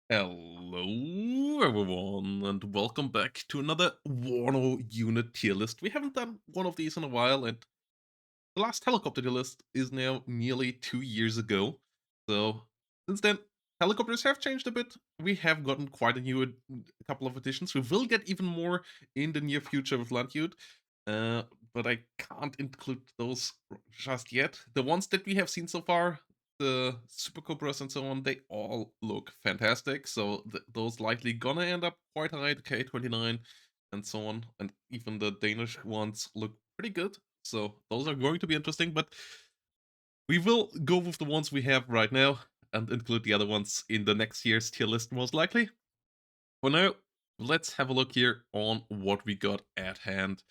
Hello, everyone, and welcome back to another WARNO unit tier list. We haven't done one of these in a while, and the last helicopter tier list is now nearly 2 years ago. So, since then, helicopters have changed a bit. We have gotten quite a couple of additions. We will get even more in the near future with Landute, uh, but I can't include those just yet. The ones that we have seen so far, the Super Cobras and so on, they all look fantastic. So those likely gonna end up quite high, the K29 and so on, and even the Danish ones look pretty good. So those are going to be interesting, but we will go with the ones we have right now and include the other ones in the next year's tier list most likely. For now, let's have a look here on what we got at hand.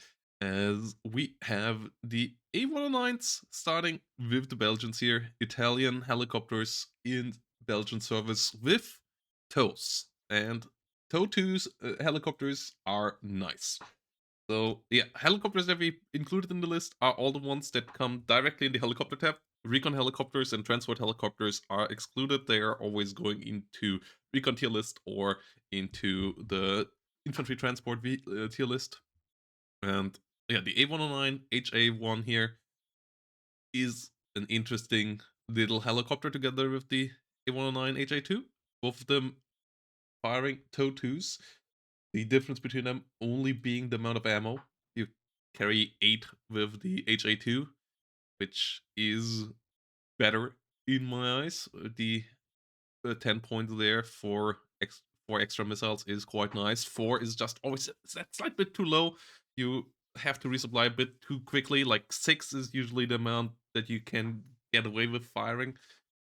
As we have the A109s starting with the Belgians here, Italian helicopters in Belgian service with TOWs. And TOW 2's helicopters are nice. So yeah, helicopters that we included in the list are all the ones that come directly in the helicopter tab. Recon helicopters and transport helicopters are excluded. They are always going into recon tier list or into the infantry transport tier list. And yeah, the A109 HA1 here is an interesting little helicopter together with the A109 HA2. Both of them firing TOW 2s. The difference between them only being the amount of ammo. You carry 8 with the HA2, which is better in my eyes. The 10 points there for 4 extra missiles is quite nice. 4 is just always that slight bit too low. You have to resupply a bit too quickly. Like 6 is usually the amount that you can get away with firing.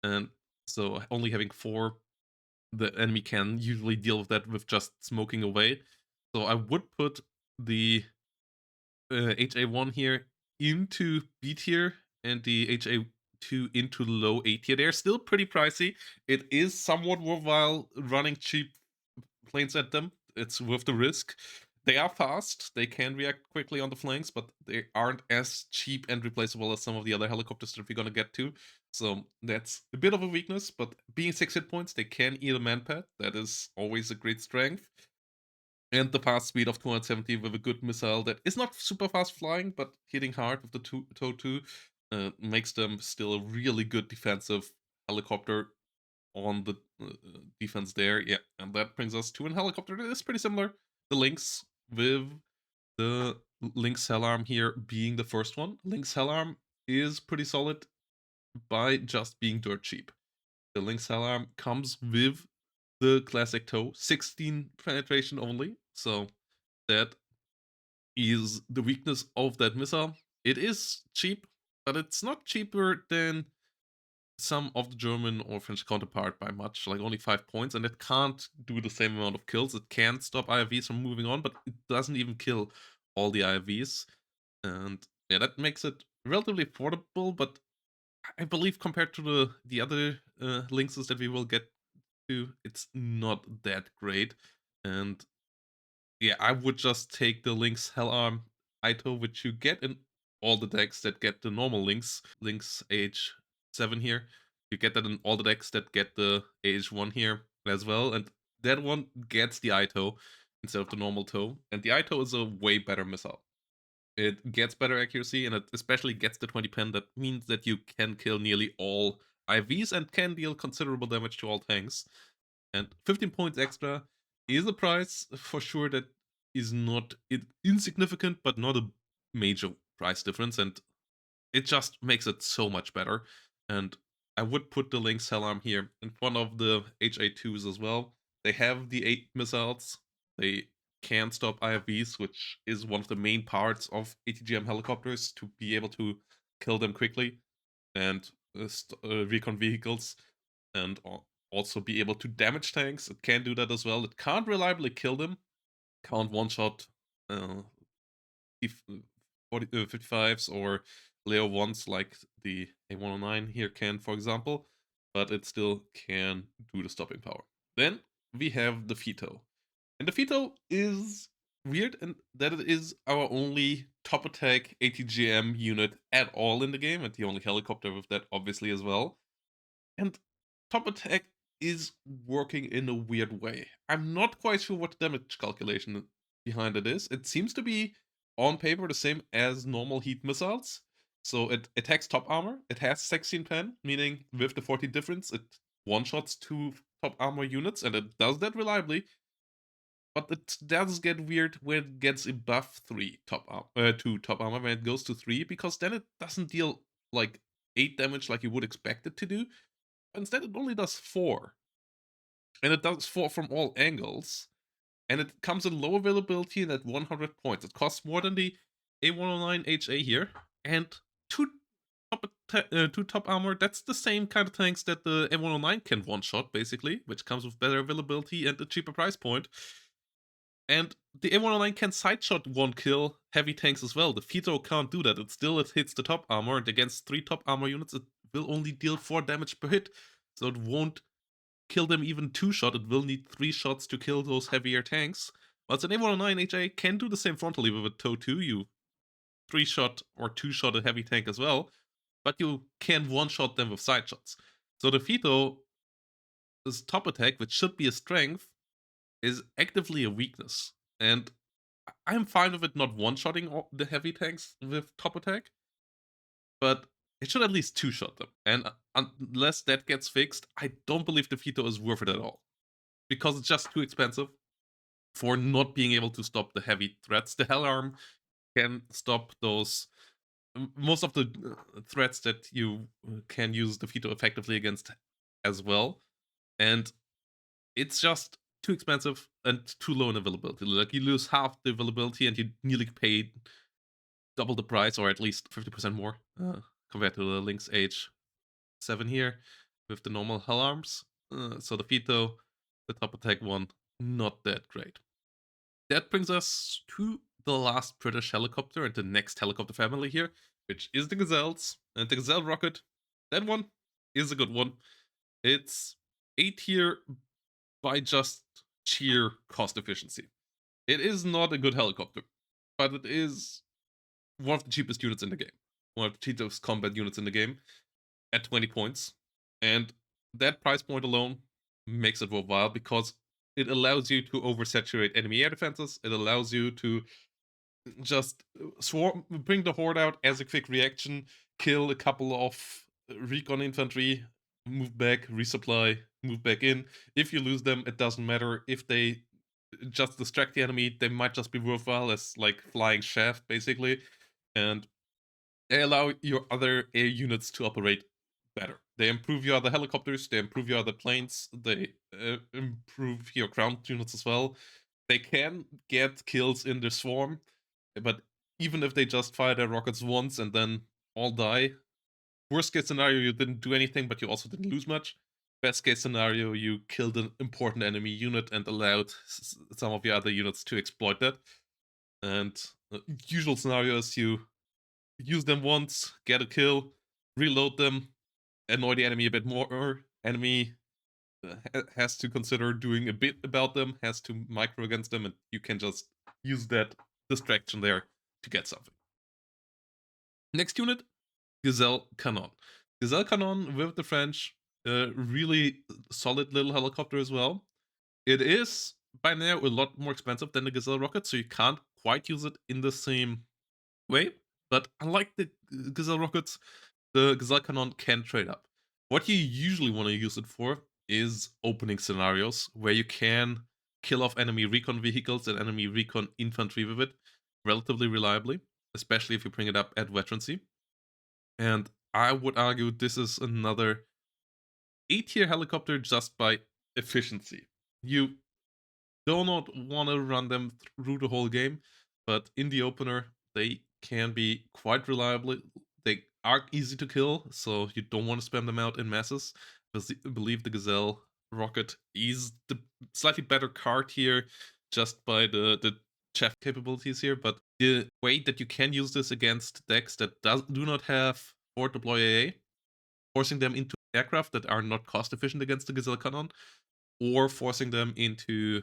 And so only having 4, the enemy can usually deal with that with just smoking away. So I would put the HA1 here into B tier and the HA2 into low A tier. They're still pretty pricey. It is somewhat worthwhile running cheap planes at them. It's worth the risk. They are fast. They can react quickly on the flanks, but they aren't as cheap and replaceable as some of the other helicopters that we're gonna get to. So that's a bit of a weakness, but being 6 hit points, they can eat a manpad. That is always a great strength. And the fast speed of 270 with a good missile that is not super fast flying, but hitting hard with the TOW 2 makes them still a really good defensive helicopter on the defense there. Yeah, and that brings us to a helicopter that is pretty similar. The Lynx, with the Lynx Hellarm here being the first one. Lynx Hellarm is pretty solid by just being dirt cheap. The Lynx Hellarm comes with the classic TOW, 16 penetration only, so that is the weakness of that missile. It is cheap, but it's not cheaper than some of the German or French counterpart by much, like only 5 points, and it can't do the same amount of kills. It can stop IFVs from moving on, but it doesn't even kill all the IFVs. And yeah, that makes it relatively affordable, but I believe compared to the other Lynxes that we will get to, it's not that great. And yeah, I would just take the Lynx Hellarm Ito, which you get in all the decks that get the normal Lynx AH7 here. You get that in all the decks that get the AH1 here as well, and that one gets the Ito instead of the normal TOW. And the Ito is a way better missile. It gets better accuracy, and it especially gets the 20 pen. That means that you can kill nearly all IVs and can deal considerable damage to all tanks. And 15 points extra is a price for sure that is not insignificant, but not a major price difference. And it just makes it so much better. And I would put the Lynx Hellarm here in front of the HA2s as well. They have the 8 missiles. They can stop IFVs, which is one of the main parts of ATGM helicopters, to be able to kill them quickly and recon vehicles, and also be able to damage tanks. It can do that as well. It can't reliably kill them. Can't one-shot uh, if 55s or Leo 1s like the A109 here can, for example, but it still can do the stopping power. Then we have the Fito. And the Fito is weird in that it is our only top attack ATGM unit at all in the game, and the only helicopter with that, obviously, as well. And top attack is working in a weird way. I'm not quite sure what the damage calculation behind it is. It seems to be on paper the same as normal heat missiles. So it attacks top armor. It has 16 pen, meaning with the 14 difference, it one-shots 2 top armor units, and it does that reliably. But it does get weird when it gets above 2 top armor, when it goes to 3, because then it doesn't deal like 8 damage like you would expect it to do. Instead, it only does 4. And it does 4 from all angles. And it comes in low availability and at 100 points. It costs more than the A109 HA here. And 2 2 top armor, that's the same kind of tanks that the A109 can one-shot, basically, which comes with better availability and a cheaper price point. And the A109 can sideshot 1 kill heavy tanks as well. The Phaeto can't do that. It hits the top armor, and against 3 top armor units, it will only deal 4 damage per hit. So it won't kill them even 2-shot. It will need 3 shots to kill those heavier tanks. Whilst an A109 HA can do the same frontally with a TOW 2. You 3-shot or 2-shot a heavy tank as well, but you can 1-shot them with side shots. So the Phaeto, this top attack, which should be a strength, is actively a weakness. And I'm fine with it not one-shotting the heavy tanks with top attack, but it should at least 2-shot them. And unless that gets fixed, I don't believe the Phaeto is worth it at all. Because it's just too expensive for not being able to stop the heavy threats. The Hell Arm can stop those most of the threats that you can use the Phaeto effectively against as well. And it's just too expensive and too low in availability. Like, you lose half the availability and you nearly pay double the price, or at least 50% more, compared to the Lynx H7 here with the normal Hell Arms. So the Phaeto, the top attack one, not that great. That brings us to the last British helicopter and the next helicopter family here, which is the Gazelles. And the Gazelle rocket, that one is a good one. It's A tier by just sheer cost efficiency. It is not a good helicopter, but it is one of the cheapest units in the game. One of the cheapest combat units in the game at 20 points. And that price point alone makes it worthwhile because it allows you to oversaturate enemy air defenses. It allows you to just bring the horde out as a quick reaction, kill a couple of recon infantry, move back, resupply, move back in. If you lose them, it doesn't matter. If they just distract the enemy, they might just be worthwhile as like flying shaft, basically. And they allow your other air units to operate better. They improve your other helicopters, they improve your other planes, they improve your ground units as well. They can get kills in the swarm, but even if they just fire their rockets once and then all die, worst case scenario, you didn't do anything, but you also didn't lose much. Best case scenario, you killed an important enemy unit and allowed some of your other units to exploit that. And usual scenario is you use them once, get a kill, reload them, annoy the enemy a bit more. Enemy has to consider doing a bit about them, has to micro against them, and you can just use that distraction there to get something. Next unit, Gazelle Cannon. Gazelle Cannon with the French, really solid little helicopter as well. It is by now a lot more expensive than the Gazelle rocket, so you can't quite use it in the same way. But unlike the Gazelle rockets, the Gazelle Cannon can trade up. What you usually want to use it for is opening scenarios where you can kill off enemy recon vehicles and enemy recon infantry with it relatively reliably, especially if you bring it up at veterancy. And I would argue this is another A-tier helicopter just by efficiency. You do not want to run them through the whole game, but in the opener, they can be quite reliable. They are easy to kill, so you don't want to spam them out in masses. I believe the Gazelle rocket is the slightly better card here, just by the chef capabilities here. But the way that you can use this against decks that do not have forward deploy AA, forcing them into aircraft that are not cost efficient against the Gazelle Cannon, or forcing them into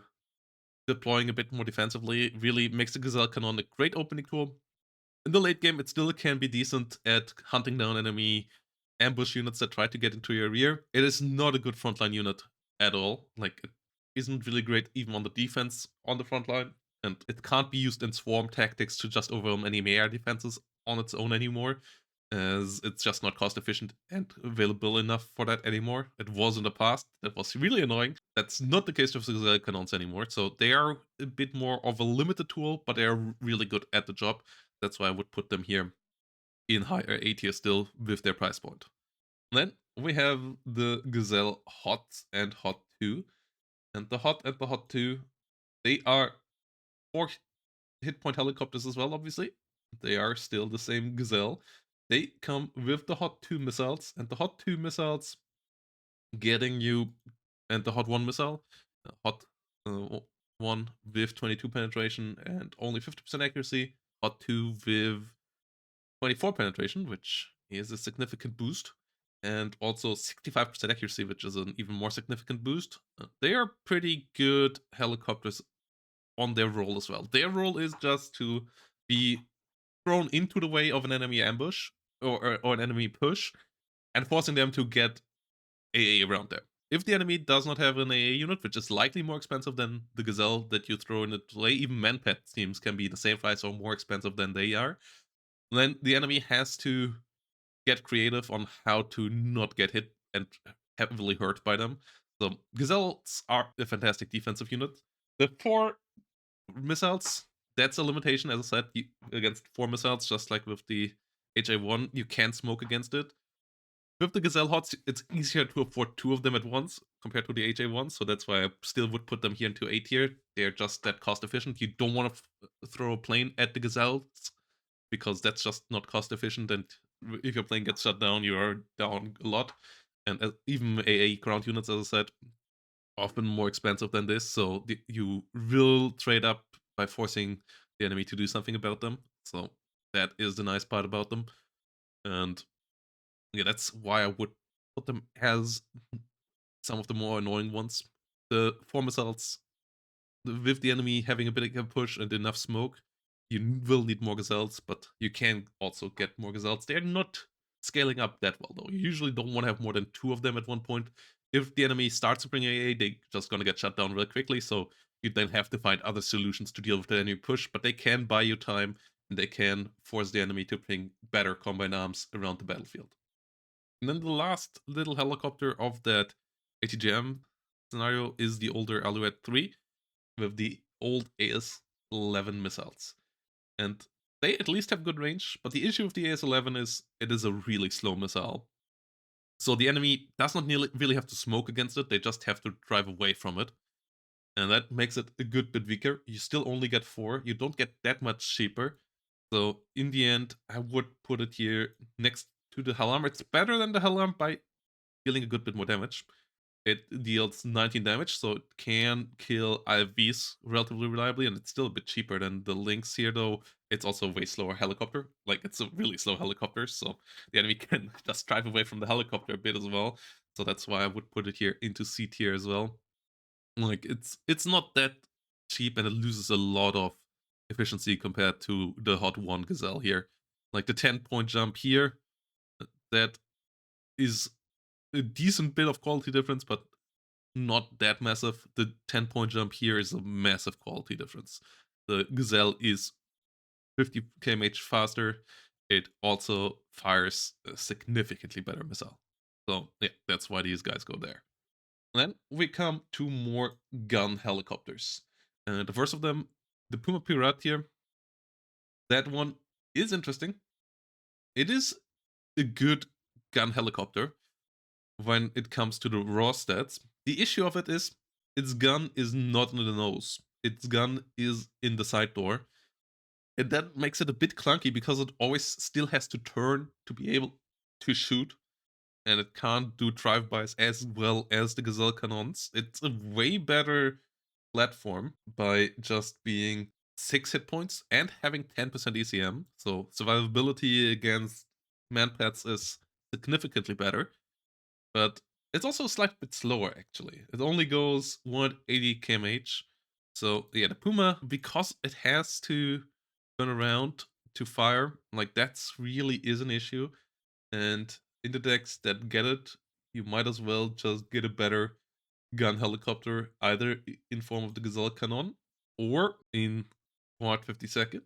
deploying a bit more defensively, really makes the Gazelle Cannon a great opening tool. In the late game, it still can be decent at hunting down enemy ambush units that try to get into your rear. It is not a good frontline unit at all. Like, it isn't really great even on the defense on the front line, and it can't be used in swarm tactics to just overwhelm enemy air defenses on its own anymore, as it's just not cost efficient and available enough for that anymore. It was in the past. That was really annoying. That's not the case with the Gazelle cannons anymore. So they are a bit more of a limited tool, but they are really good at the job. That's why I would put them here in higher A tier still with their price point. Then we have the Gazelle Hot and Hot 2. And the Hot and the Hot 2, they are 4 hit point helicopters as well, obviously. They are still the same Gazelle. They come with the Hot 2 missiles, and the Hot 2 missiles getting you, and the Hot 1 missile, Hot 1 with 22 penetration and only 50% accuracy, Hot 2 with 24 penetration, which is a significant boost, and also 65% accuracy, which is an even more significant boost. They are pretty good helicopters on their role as well. Their role is just to be thrown into the way of an enemy ambush or an enemy push and forcing them to get AA around there. If the enemy does not have an AA unit, which is likely more expensive than the Gazelle that you throw in the play, even Manpet teams can be the same price or more expensive than they are, then the enemy has to get creative on how to not get hit and heavily hurt by them. So Gazelles are a fantastic defensive unit. The 4 missiles, that's a limitation, as I said, against 4 missiles, just like with the HA1, you can't smoke against it. With the Gazelle Hots, it's easier to afford 2 of them at once compared to the HA1, so that's why I still would put them here into A tier. They're just that cost efficient. You don't want to throw a plane at the Gazelles because that's just not cost efficient, and if your plane gets shut down, you are down a lot. And even AA ground units, as I said, often more expensive than this, so you will trade up by forcing the enemy to do something about them. So that is the nice part about them. And yeah, that's why I would put them as some of the more annoying ones. The 4 missiles, with the enemy having a bit of a push and enough smoke, you will need more Gazelles, but you can also get more Gazelles. They're not scaling up that well, though. You usually don't want to have more than 2 of them at one point. If the enemy starts to bring AA, they're just going to get shut down real quickly, so you then have to find other solutions to deal with the enemy push, but they can buy you time, and they can force the enemy to bring better combine arms around the battlefield. And then the last little helicopter of that ATGM scenario is the older Alouette 3 with the old AS-11 missiles. And they at least have good range, but the issue with the AS-11 is it is a really slow missile. So the enemy does not really have to smoke against it, they just have to drive away from it. And that makes it a good bit weaker. You still only get 4, you don't get that much cheaper. So in the end, I would put it here next to the Halam. It's better than the Halam by dealing a good bit more damage. It deals 19 damage, so it can kill IFVs relatively reliably, and it's still a bit cheaper than the Lynx here, though. It's also a way slower helicopter. Like, it's a really slow helicopter, so the enemy can just drive away from the helicopter a bit as well. So that's why I would put it here into C tier as well. Like, it's not that cheap, and it loses a lot of efficiency compared to the Hot 1 Gazelle here. Like, the 10-point jump here, that is a decent bit of quality difference, but not that massive. The 10-point jump here is a massive quality difference. The Gazelle is 50 kmh faster. It also fires a significantly better missile. So yeah, that's why these guys go there. Then we come to more gun helicopters. The first of them, the Puma Pirate here. That one is interesting. It is a good gun helicopter when it comes to the raw stats. The issue of it is its gun is not in the nose. Its gun is in the side door. And that makes it a bit clunky because it always still has to turn to be able to shoot. And it can't do drive-bys as well as the Gazelle cannons. It's a way better platform by just being 6 hit points and having 10% ECM. So survivability against manpads is significantly better. But it's also a slight bit slower, actually. It only goes 180 kmh. So yeah, the Puma, because it has to turn around to fire, like, that's really is an issue. And in the decks that get it, you might as well just get a better gun helicopter, either in form of the Gazelle Cannon or in Part 52nd,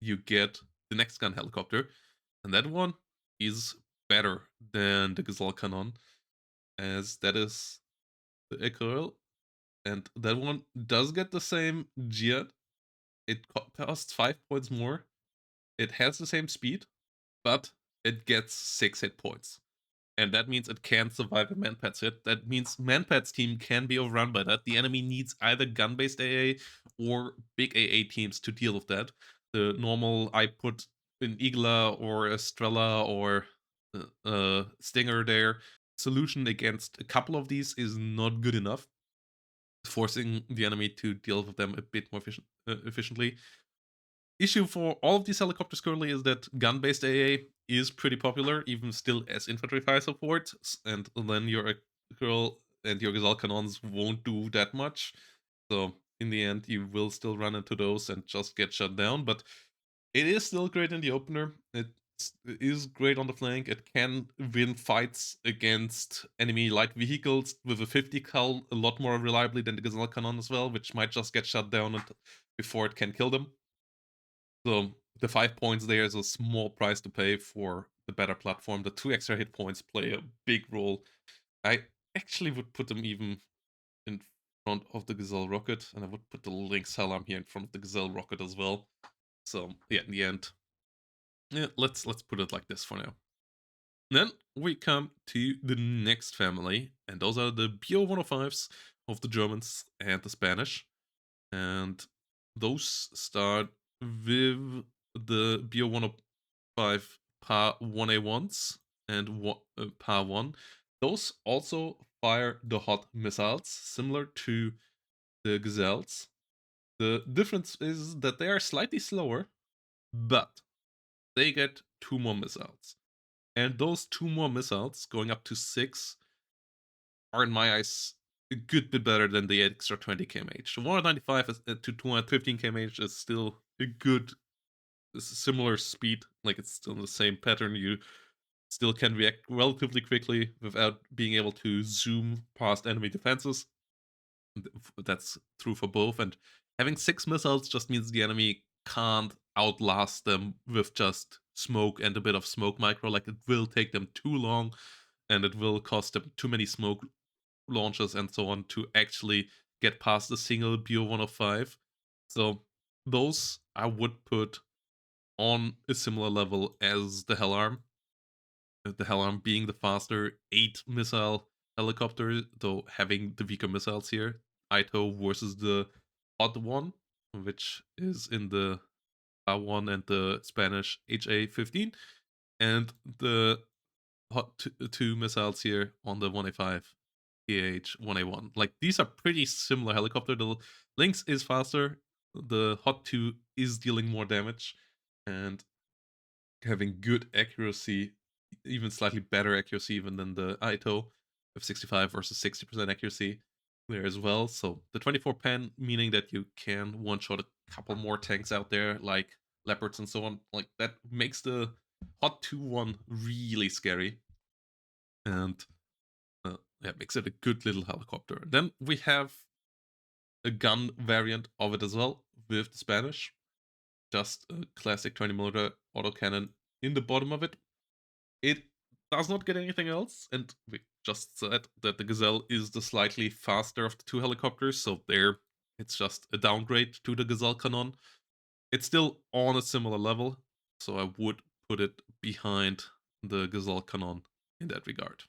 you get the next gun helicopter, and that one is better than the Gazelle Cannon, as that is the Ecoil, and that one does get the same Jihad. It costs 5 points more. It has the same speed, but it gets 6 hit points. And that means it can't survive a Manpad's hit. That means Manpad's team can be overrun by that. The enemy needs either gun-based AA or big AA teams to deal with that. The normal, I put an Igla or a Strela or Stinger there, solution against a couple of these is not good enough, forcing the enemy to deal with them a bit more efficiently. Issue for all of these helicopters currently is that gun-based AA is pretty popular, even still as infantry fire support, and then your girl and your Gazelle cannons won't do that much. So in the end, you will still run into those and just get shut down. But it is still great in the opener. It is great on the flank. It can win fights against enemy light vehicles with a 50 cal a lot more reliably than the Gazelle cannon as well, which might just get shut down before it can kill them. So the 5 points there is a small price to pay for the better platform. The 2 extra hit points play a big role. I actually would put them even in front of the Gazelle rocket, and I would put the Lynx Salam here in front of the Gazelle rocket as well. So yeah, in the end, yeah, let's put it like this for now. Then we come to the next family, and those are the BO-105s of the Germans and the Spanish. And those start with the BO-105 PA 1A1s and PA 1. Those also fire the hot missiles, similar to the Gazelles. The difference is that they are slightly slower, but they get 2 more missiles. And those 2 more missiles, going up to 6, are in my eyes a good bit better than the extra 20 kmh. 195 to 215 kmh is still a good, similar speed. Like, it's still the same pattern. You still can react relatively quickly without being able to zoom past enemy defenses. That's true for both. And having 6 missiles just means the enemy can't outlast them with just smoke and a bit of smoke micro. Like, it will take them too long, and it will cost them too many smoke launches and so on to actually get past a single BO-105. So those I would put on a similar level as the Hellarm. The Hellarm being the faster 8 missile helicopter, though having the weaker missiles here. Ito versus the odd one, which is in the R1 and the Spanish HA-15, and the hot two missiles here on the 1A5 PH-1A1. Like, these are pretty similar helicopter. The Lynx is faster, the Hot 2 is dealing more damage, and having good accuracy, even slightly better accuracy even than the Ito, with 65 versus 60% accuracy there as well. So the 24 pen, meaning that you can one-shot a couple more tanks out there, like Leopards and so on. Like, that makes the Hot 2 one really scary. And yeah, makes it a good little helicopter. Then we have a gun variant of it as well with the Spanish. Just a classic 20mm autocannon in the bottom of it. It does not get anything else, and we just said that the Gazelle is the slightly faster of the 2 helicopters, so there it's just a downgrade to the Gazelle cannon. It's still on a similar level, so I would put it behind the Gazelle cannon in that regard.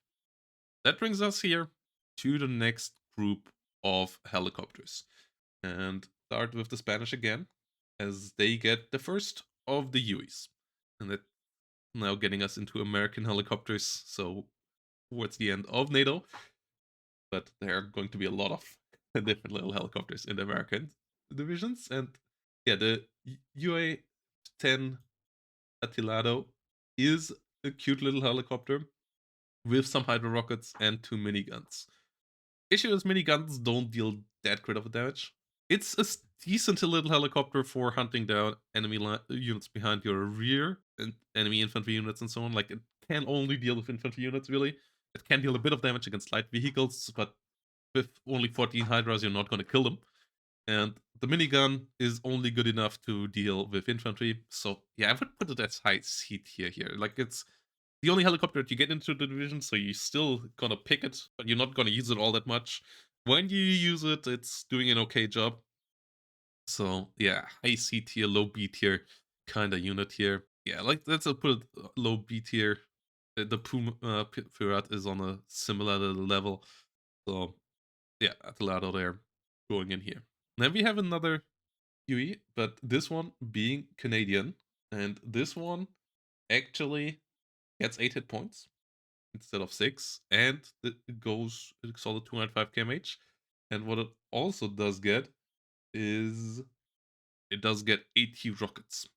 That brings us here to the next group of helicopters, and start with the Spanish again, as they get the first of the Hueys. And that now getting us into American helicopters, so towards the end of NATO. But there are going to be a lot of different little helicopters in the American divisions. And yeah, the UA-10 Atilado is a cute little helicopter with some hydro rockets and 2 miniguns. Issue is miniguns don't deal that great of damage. It's a decent little helicopter for hunting down enemy units behind your rear and enemy infantry units and so on. Like, it can only deal with infantry units, really. It can deal a bit of damage against light vehicles, but with only 14 Hydras, you're not going to kill them. And the minigun is only good enough to deal with infantry. So yeah, I would put it as high C tier here. Like, it's the only helicopter that you get into the division, so you're still gonna pick it, but you're not gonna use it all that much. When you use it, it's doing an okay job. So yeah, high C tier, low B tier kind of unit here. Yeah, like, let's put it low B tier. The Puma Pirat is on a similar level. So yeah, Attilado there going in here. Then we have another Huey, but this one being Canadian. And this one actually gets 8 hit points instead of 6. And it goes a solid 205 kmh. And what it also does get is it does get 80 rockets.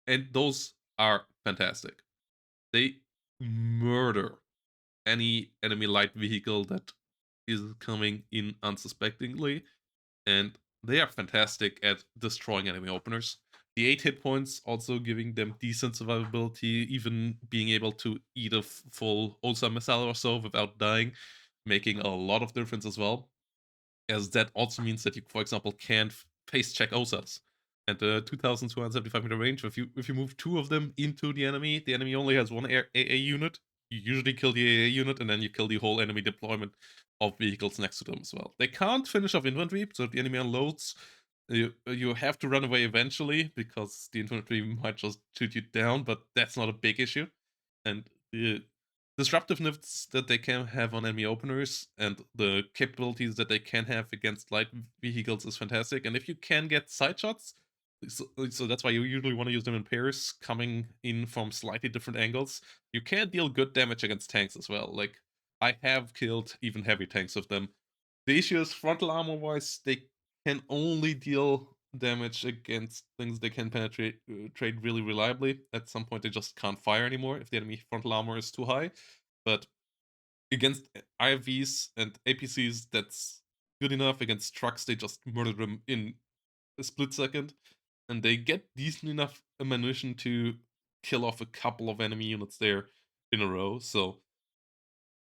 And those are fantastic. They murder any enemy light vehicle that is coming in unsuspectingly, and they are fantastic at destroying enemy openers. The 8 hit points also giving them decent survivability, even being able to eat a full OSA missile or so without dying, making a lot of difference as well. As that also means that you, for example, can't face check OSAs. And the 2,275-meter range, if you move 2 of them into the enemy only has one AA unit. You usually kill the AA unit, and then you kill the whole enemy deployment of vehicles next to them as well. They can't finish off infantry, so if the enemy unloads, you have to run away eventually, because the infantry might just shoot you down, but that's not a big issue. And the disruptiveness that they can have on enemy openers and the capabilities that they can have against light vehicles is fantastic. And if you can get side shots, so that's why you usually want to use them in pairs, coming in from slightly different angles. You can deal good damage against tanks as well. Like, I have killed even heavy tanks with them. The issue is, frontal armor wise, they can only deal damage against things they can penetrate trade really reliably. At some point, they just can't fire anymore if the enemy frontal armor is too high. But against IFVs and APCs, that's good enough. Against trucks, they just murder them in a split second, and they get decent enough ammunition to kill off a couple of enemy units there in a row. So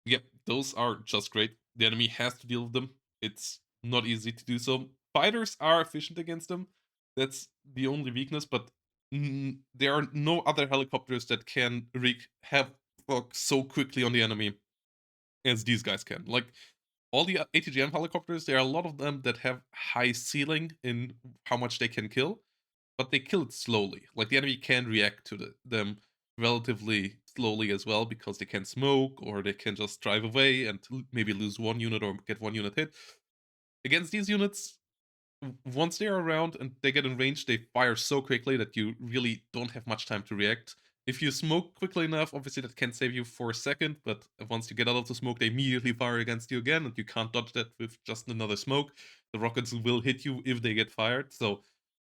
yep, those are just great. The enemy has to deal with them. It's not easy to do so. Fighters are efficient against them. That's the only weakness, but there are no other helicopters that can wreak havoc so quickly on the enemy as these guys can. Like, all the ATGM helicopters, there are a lot of them that have high ceiling in how much they can kill, but they kill it slowly. Like, the enemy can react to them relatively slowly as well, because they can smoke, or they can just drive away and maybe lose one unit or get one unit hit. Against these units, once they are around and they get in range, they fire so quickly that you really don't have much time to react. If you smoke quickly enough, obviously that can save you for a second, but once you get out of the smoke, they immediately fire against you again, and you can't dodge that with just another smoke. The rockets will hit you if they get fired, so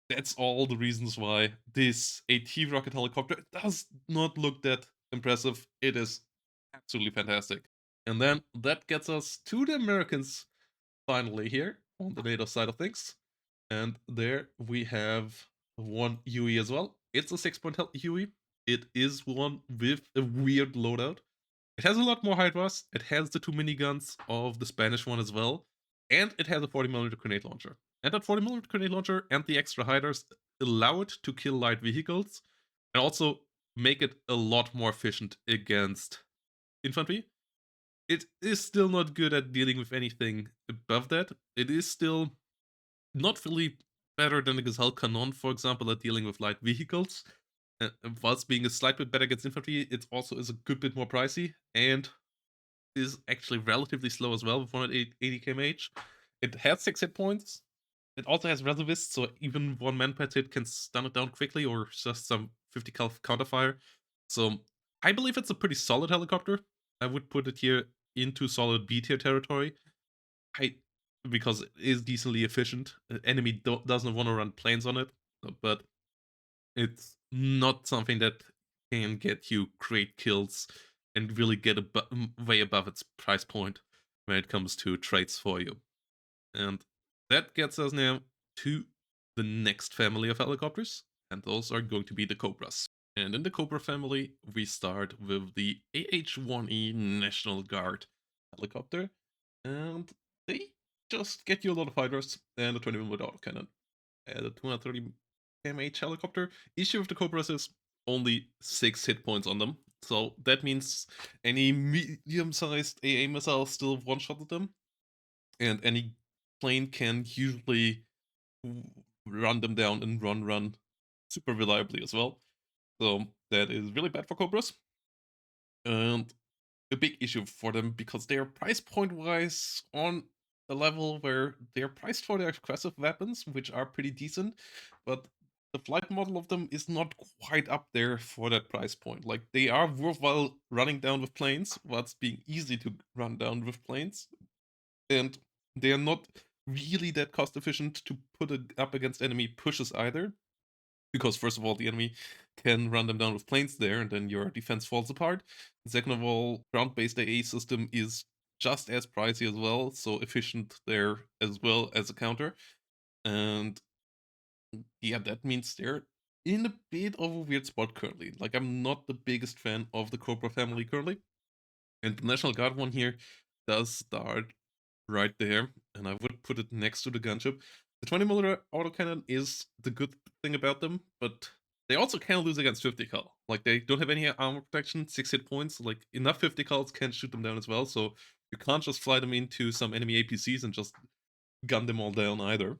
that's all the reasons why this AT rocket helicopter does not look that impressive. It is absolutely fantastic. And then that gets us to the Americans finally here on the NATO side of things. And there we have one UE as well. It's a 6-point UE. It is one with a weird loadout. It has a lot more hydras. It has the 2 miniguns of the Spanish one as well. And it has a 40mm grenade launcher. And that 40mm grenade launcher and the extra hydras allow it to kill light vehicles, and also make it a lot more efficient against infantry. It is still not good at dealing with anything above that. It is still not really better than the Gazelle Cannon, for example, at dealing with light vehicles. Whilst being a slight bit better against infantry, it also is a good bit more pricey, and is actually relatively slow as well with 180 kmh. It has 6 hit points. It also has reservists, so even one man-pet hit can stun it down quickly, or just some 50 cal counterfire. So I believe it's a pretty solid helicopter. I would put it here into solid B tier territory. I Because it is decently efficient. Enemy doesn't want to run planes on it, but it's not something that can get you great kills and really get way above its price point when it comes to traits for you. And that gets us now to the next family of helicopters, and those are going to be the Cobras. And in the Cobra family, we start with the AH-1E National Guard helicopter, and they just get you a lot of fighters and a 20mm autocannon. And a 230 kmh helicopter. Issue with the Cobras is only 6 hit points on them. So that means any medium-sized AA missile still one-shotted them. And any plane can usually run them down and run super reliably as well. So that is really bad for Cobras. And a big issue for them because they're price point wise on a level where they're priced for their aggressive weapons, which are pretty decent, but the flight model of them is not quite up there for that price point. Like, they are worthwhile running down with planes, whilst being easy to run down with planes, and they are not really that cost efficient to put it up against enemy pushes either. Because first of all, the enemy can run them down with planes there, and then your defense falls apart. Second of all, ground-based AA system is just as pricey as well, so efficient there as well as a counter. And yeah, that means they're in a bit of a weird spot currently. Like, I'm not the biggest fan of the Cobra family currently. And the National Guard one here does start right there, and I would put it next to the gunship. The 20mm autocannon is the good thing about them, but they also can lose against 50 cal. Like, they don't have any armor protection, 6 hit points. Like, enough 50 cals can shoot them down as well, so you can't just fly them into some enemy APCs and just gun them all down either.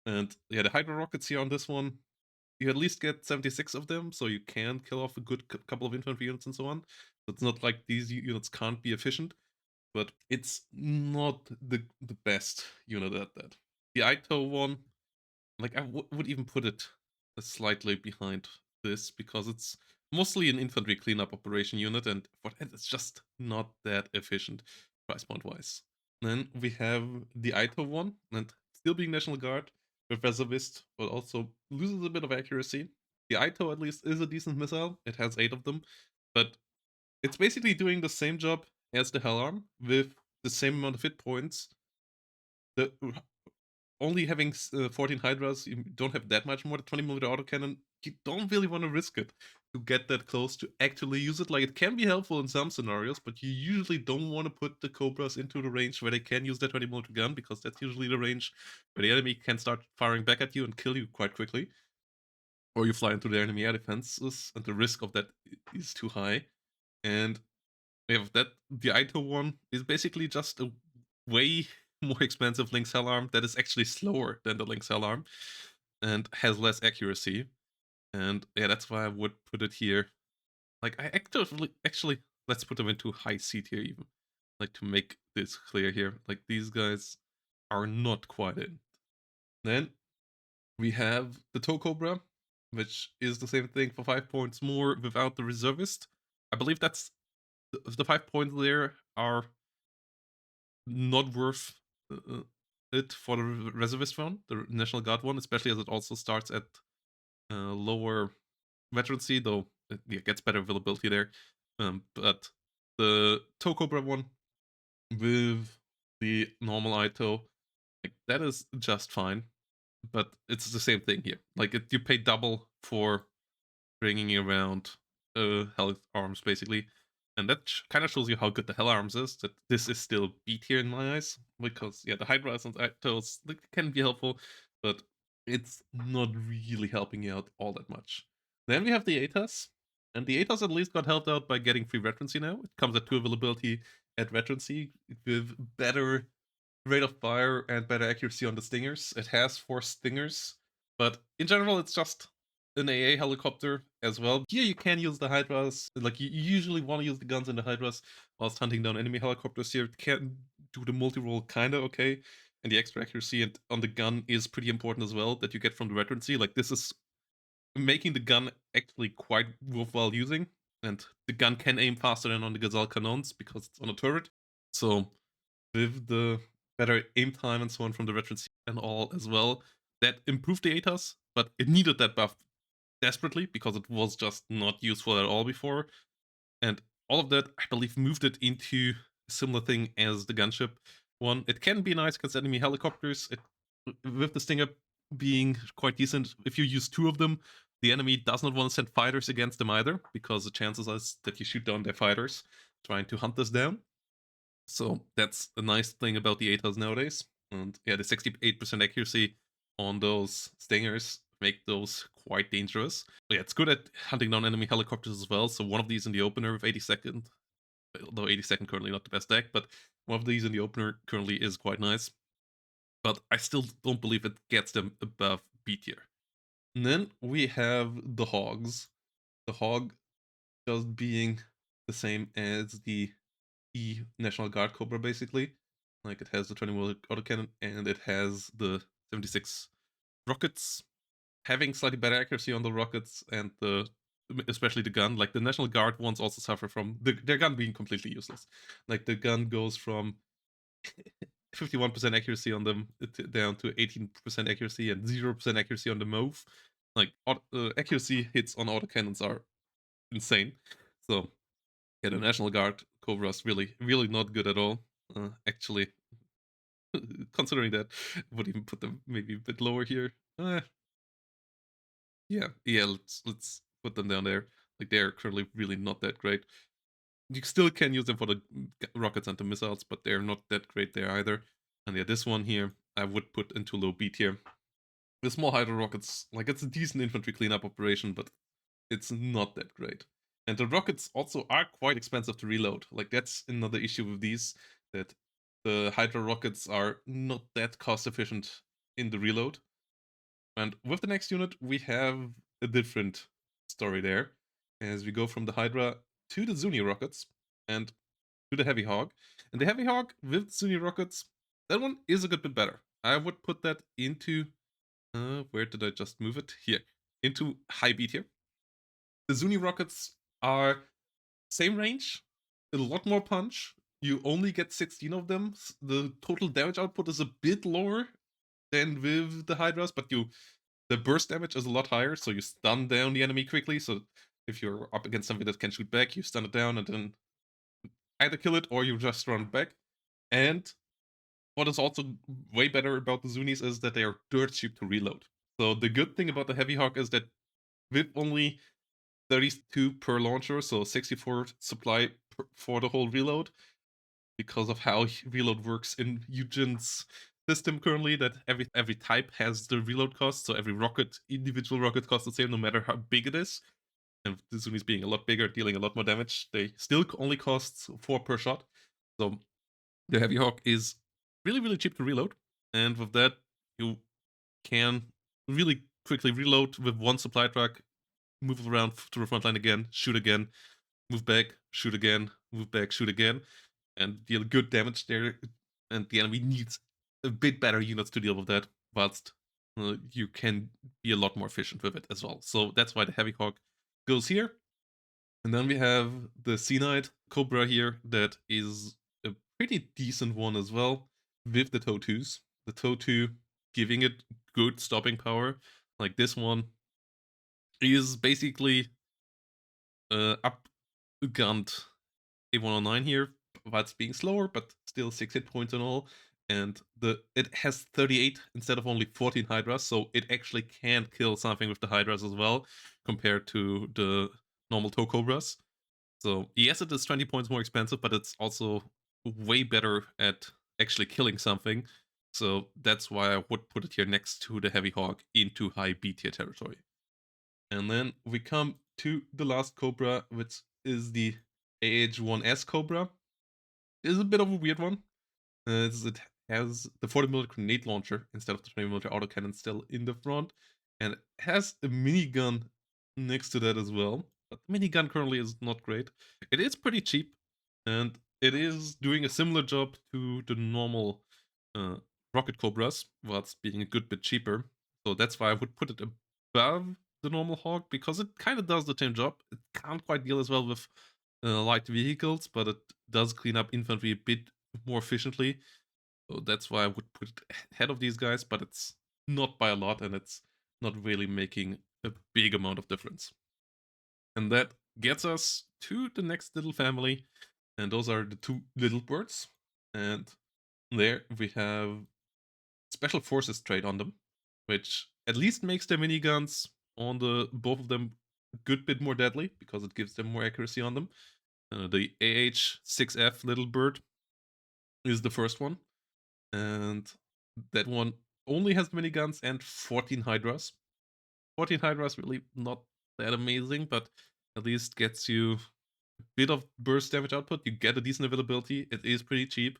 And yeah, the Hydra rockets here on this one, you at least get 76 of them, so you can kill off a good couple of infantry units and so on. So it's not like these units can't be efficient, but it's not the best unit at that. The Ito one, like, I would even put it slightly behind this, because it's mostly an infantry cleanup operation unit, and for that it's just not that efficient price point wise. Then we have the Ito one, and still being National Guard with Reservist, but also loses a bit of accuracy. The Ito at least is a decent missile, it has 8 of them, but it's basically doing the same job as the Hellarm with the same amount of hit points. The only having 14 Hydras, you don't have that much more. The 20mm autocannon, you don't really want to risk it to get that close to actually use it. Like, it can be helpful in some scenarios, but you usually don't want to put the Cobras into the range where they can use their 20mm gun, because that's usually the range where the enemy can start firing back at you and kill you quite quickly. Or you fly into their enemy air defenses, and the risk of that is too high. And yeah, that the Ito one is basically just a way more expensive Lynx Hellarm that is actually slower than the Lynx Hellarm and has less accuracy. And yeah, that's why I would put it here. Like, I actually let's put them into high C tier even. Like, to make this clear here. Like, these guys are not quite in. Then we have the Tow Cobra, which is the same thing for 5 points more without the reservist. I believe that's the 5 points there are not worth it for the reservist one, the National Guard one, especially as it also starts at lower veterancy, though it gets better availability there. But the Tow Cobra one with the normal Ito, like, that is just fine. But it's the same thing here. Like, you pay double for bringing around health arms, basically. And that kind of shows you how good the Hell Arms is, that this is still B tier in my eyes. Because, yeah, the Hydras and Ictos can be helpful, but it's not really helping you out all that much. Then we have the ATAS, and the ATAS at least got helped out by getting free veterancy now. It comes at 2 availability at veterancy with better rate of fire and better accuracy on the stingers. It has 4 stingers, but in general, it's just an AA helicopter as well. Here you can use the Hydras, like, you usually want to use the guns in the Hydras whilst hunting down enemy helicopters. Here it can do the multi-role kinda okay, and the extra accuracy and on the gun is pretty important as well, that you get from the veterancy. Like, this is making the gun actually quite worthwhile using, and the gun can aim faster than on the Gazelle cannons because it's on a turret. So with the better aim time and so on from the veterancy and all as well, that improved the ATAS, but it needed that buff desperately because it was just not useful at all before. And all of that, I believe, moved it into a similar thing as the gunship one. It can be nice against enemy helicopters. With the Stinger being quite decent, if you use 2 of them, the enemy does not want to send fighters against them either, because the chances are that you shoot down their fighters trying to hunt this down. So that's a nice thing about the ATAs nowadays. And yeah, the 68% accuracy on those stingers make those quite dangerous. But yeah, it's good at hunting down enemy helicopters as well. So one of these in the opener with 82nd, although 82nd currently not the best deck, but one of these in the opener currently is quite nice. But I still don't believe it gets them above B tier. And then we have the Hogs. The Hog just being the same as the National Guard Cobra, basically. Like, it has the 20 mil autocannon and it has the 76 rockets, having slightly better accuracy on the rockets and especially the gun. Like, the National Guard ones also suffer from their gun being completely useless. Like, the gun goes from 51% accuracy on them down to 18% accuracy and 0% accuracy on the move. Like, accuracy hits on autocannons are insane. So yeah, the National Guard Cobra's really not good at all. Actually, considering that, I would even put them maybe a bit lower here. Yeah. Let's put them down there. Like, they're currently really not that great. You still can use them for the rockets and the missiles, but they're not that great there either. And yeah, this one here I would put into low B tier. The small hydro rockets, like, it's a decent infantry cleanup operation, but it's not that great. And the rockets also are quite expensive to reload. Like, that's another issue with these, that the Hydra rockets are not that cost efficient in the reload. And with the next unit, we have a different story there, as we go from the Hydra to the Zuni rockets and to the Heavy Hog. And the Heavy Hog with Zuni rockets, that one is a good bit better. I would put that into, where did I just move it? Here, into high B tier. The Zuni rockets are same range, a lot more punch. You only get 16 of them. The total damage output is a bit lower than with the Hydras, but the burst damage is a lot higher, so you stun down the enemy quickly. So if you're up against something that can shoot back, you stun it down and then either kill it or you just run back. And what is also way better about the Zunis is that they are dirt cheap to reload. So the good thing about the Heavy Hawk is that with only 32 per launcher, so 64 supply for the whole reload, because of how reload works in Eugen's system currently, that every type has the reload cost, so every individual rocket costs the same no matter how big it is. And the Zunis being a lot bigger, dealing a lot more damage, they still only cost 4 per shot. So the Heavy Hawk is really cheap to reload, and with that, you can really quickly reload with one supply truck, move around to the front line again, shoot again, move back, shoot again, move back, shoot again, and deal good damage there. And the enemy needs a bit better units to deal with that, whilst you can be a lot more efficient with it as well. So that's why the Heavy Hawk goes here. And then we have the Sea Knight Cobra here, that is a pretty decent one as well, with the TOW2s. The TOW2 giving it good stopping power. Like, this one is basically upgunned A109 here, while it's being slower, but still 6 hit points and all. And it has 38 instead of only 14 Hydras, so it actually can kill something with the Hydras as well, compared to the normal TOW Cobras. So yes, it is 20 points more expensive, but it's also way better at actually killing something. So that's why I would put it here next to the Heavy Hawk into high B tier territory. And then we come to the last Cobra, which is the AH-1S Cobra. It is a bit of a weird one. It has the 40mm grenade launcher instead of the 20mm autocannon still in the front, and it has a minigun next to that as well. But the minigun currently is not great. It is pretty cheap, and it is doing a similar job to the normal uh, Rocket Cobras, whilst being a good bit cheaper. So that's why I would put it above the normal Hawk, because it kind of does the same job. It can't quite deal as well with light vehicles, but it does clean up infantry a bit more efficiently. So that's why I would put it ahead of these guys, but it's not by a lot, and it's not really making a big amount of difference. And that gets us to the next little family, and those are the two little birds. And there we have special forces trait on them, which at least makes their miniguns on the both of them a good bit more deadly, because it gives them more accuracy on them. The AH-6F little bird is the first one, and that one only has miniguns and 14 Hydras. 14 Hydras really not that amazing, but at least gets you a bit of burst damage output. You get a decent availability. It is pretty cheap,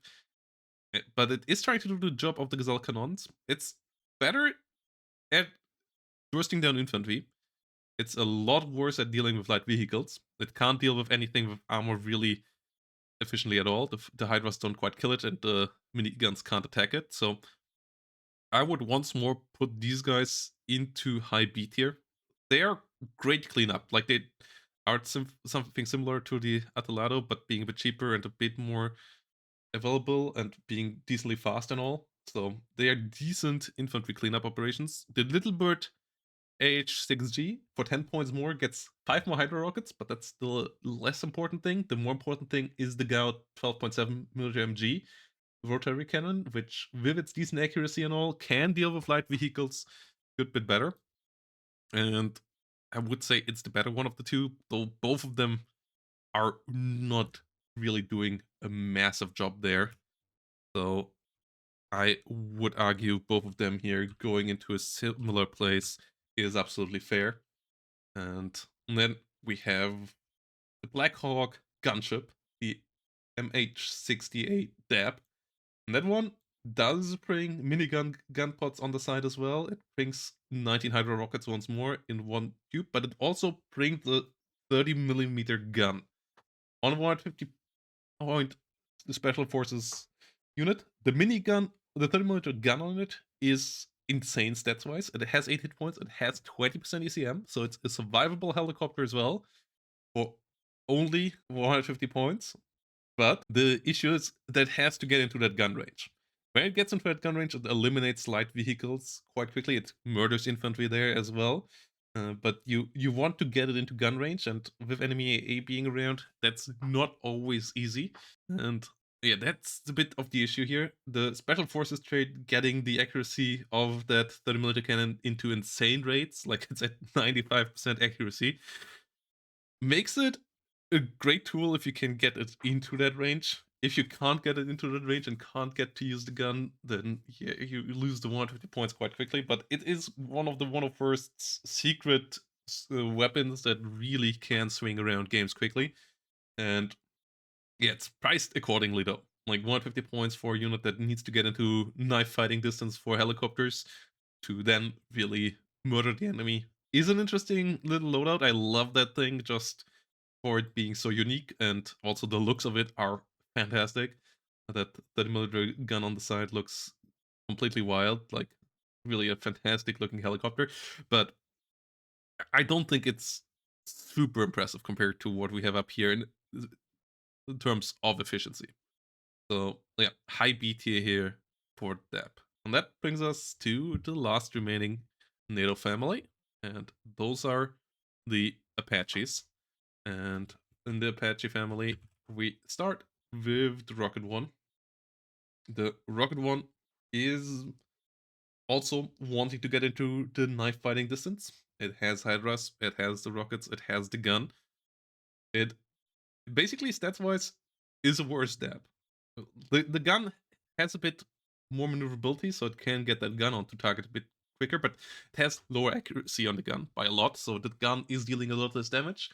but it is trying to do the job of the Gazelle Cannons. It's better at bursting down infantry. It's a lot worse at dealing with light vehicles. It can't deal with anything with armor really efficiently at all. The Hydras don't quite kill it, and the miniguns can't attack it. So I would once more put these guys into high B tier. They are great cleanup. Like they are something similar to the Atolado, but being a bit cheaper and a bit more available and being decently fast and all. So they are decent infantry cleanup operations. The Little Bird AH6G for 10 points more gets 5 more Hydra rockets, but that's still a less important thing. The more important thing is the Gout 12.7mm MG rotary cannon, which with its decent accuracy and all can deal with light vehicles a good bit better. And I would say it's the better one of the two, though both of them are not really doing a massive job there. So I would argue both of them here going into a similar place is absolutely fair. And then we have the Black Hawk gunship, the MH-68 DAB. And that one does bring minigun gun pods on the side as well. It brings 19 Hydro rockets once more in one tube, but it also brings the 30mm gun on 150 point special forces unit. The minigun, the 30mm gun on it is insane stats wise. It has 8 hit points, it has 20% ECM, so it's a survivable helicopter as well for only 150 points. But the issue is that it has to get into that gun range. When it gets into that gun range, it eliminates light vehicles quite quickly. It murders infantry there as well. But you want to get it into gun range, and with enemy AA being around, that's not always easy. And yeah, that's a bit of the issue here. The special forces trade getting the accuracy of that 30mm cannon into insane rates, like it's at 95% accuracy, makes it a great tool if you can get it into that range. If you can't get it into that range and can't get to use the gun, then yeah, you lose the 150 points quite quickly. But it is one of the 101st's secret weapons that really can swing around games quickly. And yeah, it's priced accordingly though. Like 150 points for a unit that needs to get into knife fighting distance for helicopters to then really murder the enemy is an interesting little loadout. I love that thing just for it being so unique, and also the looks of it are fantastic. That 30mm gun on the side looks completely wild, like really a fantastic looking helicopter. But I don't think it's super impressive compared to what we have up here in terms of efficiency. So yeah, high B tier here for DEP. And that brings us to the last remaining NATO family, and those are the Apaches. And in the Apache family, we start with the Rocket One. The Rocket One is also wanting to get into the knife fighting distance. It has Hydras, it has the rockets, it has the gun. It basically, stats wise, is a worse dab. The gun has a bit more maneuverability, so it can get that gun onto target a bit quicker, but it has lower accuracy on the gun by a lot, so the gun is dealing a lot less damage.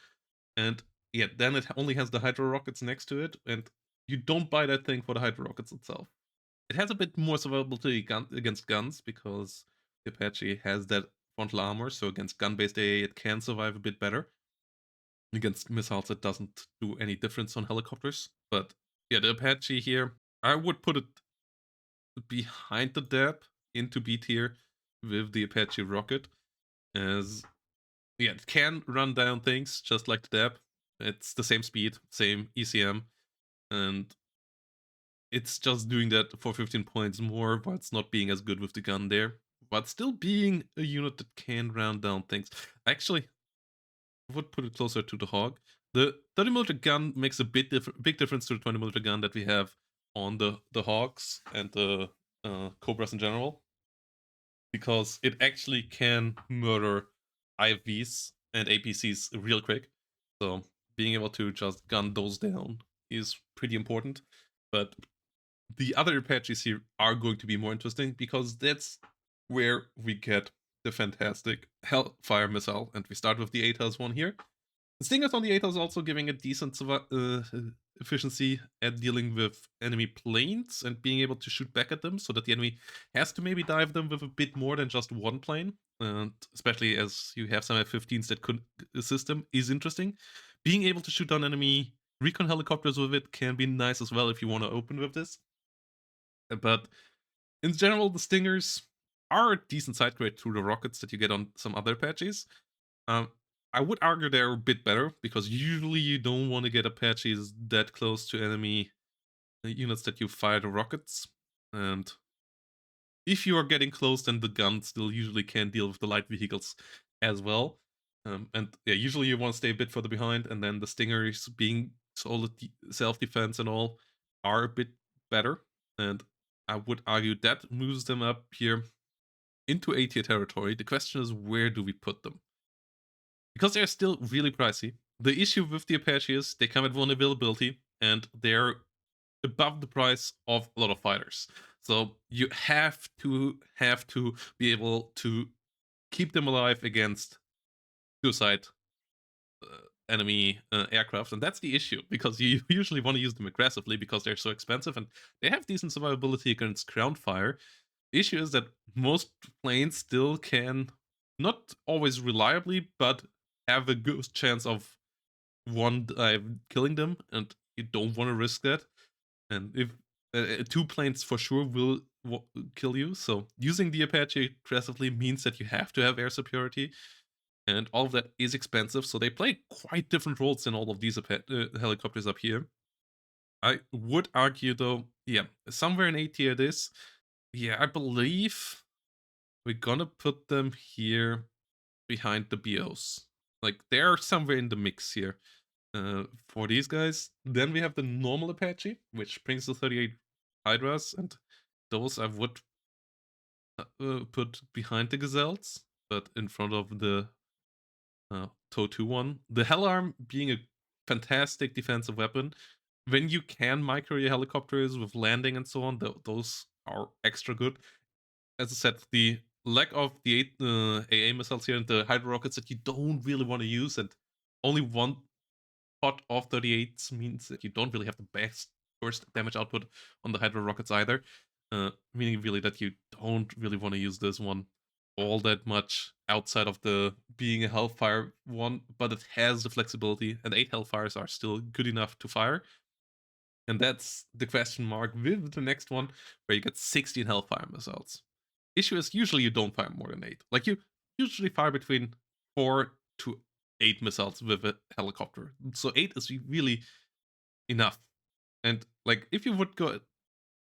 And yeah, then it only has the Hydro rockets next to it, and you don't buy that thing for the Hydro rockets itself. It has a bit more survivability against guns because the Apache has that frontal armor, so against gun-based AA it can survive a bit better. Against missiles it doesn't do any difference on helicopters. But yeah, the Apache here, I would put it behind the DAB into B tier with the Apache rocket, as yeah, it can run down things just like the DAB. It's the same speed, same ECM, and it's just doing that for 15 points more, but it's not being as good with the gun there, but still being a unit that can round down things. Actually, I would put it closer to the Hog. The 30mm gun makes a big difference to the 20mm gun that we have on the Hogs and the Cobras in general, because it actually can murder IFVs and APCs real quick. So being able to just gun those down is pretty important. But the other Apaches here are going to be more interesting because that's where we get the fantastic Hellfire missile, and we start with the ATAS one here. The Stingers on the ATAS also giving a decent efficiency at dealing with enemy planes and being able to shoot back at them, so that the enemy has to maybe dive them with a bit more than just one plane. And especially as you have some F-15s that could assist them is interesting. Being able to shoot down enemy recon helicopters with it can be nice as well if you want to open with this. But in general, the Stingers are a decent side grade to the rockets that you get on some other Apaches. Um, I would argue they're a bit better because usually you don't want to get Apaches that close to enemy units that you fire the rockets. And if you are getting close, then the gun still usually can deal with the light vehicles as well. And yeah, usually you want to stay a bit further behind, and then the Stingers being solid self-defense and all are a bit better. And I would argue that moves them up here into A tier territory. The question is, where do we put them? Because they're still really pricey. The issue with the Apache is they come at one availability, and they're above the price of a lot of fighters. So you have to be able to keep them alive against suicide enemy aircraft, and that's the issue because you usually want to use them aggressively because they're so expensive and they have decent survivability against ground fire. The issue is that most planes still can not always reliably, but have a good chance of one dive killing them, and you don't want to risk that. And if two planes for sure will kill you, so using the Apache aggressively means that you have to have air superiority, and all of that is expensive. So they play quite different roles in all of these helicopters up here. I would argue, though, yeah, somewhere in A tier it is. Yeah, I believe we're gonna put them here behind the BOs. Like they're somewhere in the mix here for these guys. Then we have the normal Apache, which brings the 38 Hydras, and those I would put behind the Gazelles, but in front of the TOW 2 one. The Hellarm being a fantastic defensive weapon. When you can micro your helicopters with landing and so on, those are extra good. As I said, the lack of the AA missiles here and the Hydro rockets that you don't really want to use, and only one pot of 38s means that you don't really have the best burst damage output on the Hydro rockets either. Meaning really that you don't really want to use this one all that much outside of the being a Hellfire one, but it has the flexibility, and 8 Hellfires are still good enough to fire. And that's the question mark with the next one, where you get 16 Hellfire missiles. Issue is usually you don't fire more than 8. Like you usually fire between 4 to 8 missiles with a helicopter. So 8 is really enough. And like if you would go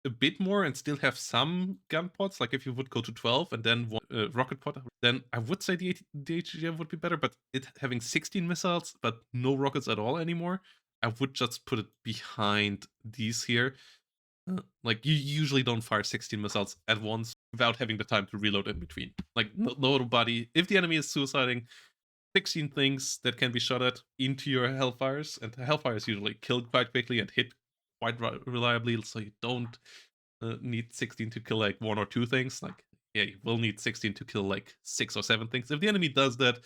a bit more and still have some gun pods, like if you would go to 12 and then one rocket pod, then I would say the HGM would be better, but it having 16 missiles but no rockets at all anymore, I would just put it behind these here. Like you usually don't fire 16 missiles at once without having the time to reload in between. Like nobody, if the enemy is suiciding, 16 things that can be shot at into your Hellfires, and Hellfires usually kill quite quickly and hit quite reliably, so you don't need 16 to kill like 1 or 2 things. Like, yeah, you will need 16 to kill like 6 or 7 things. If the enemy does that,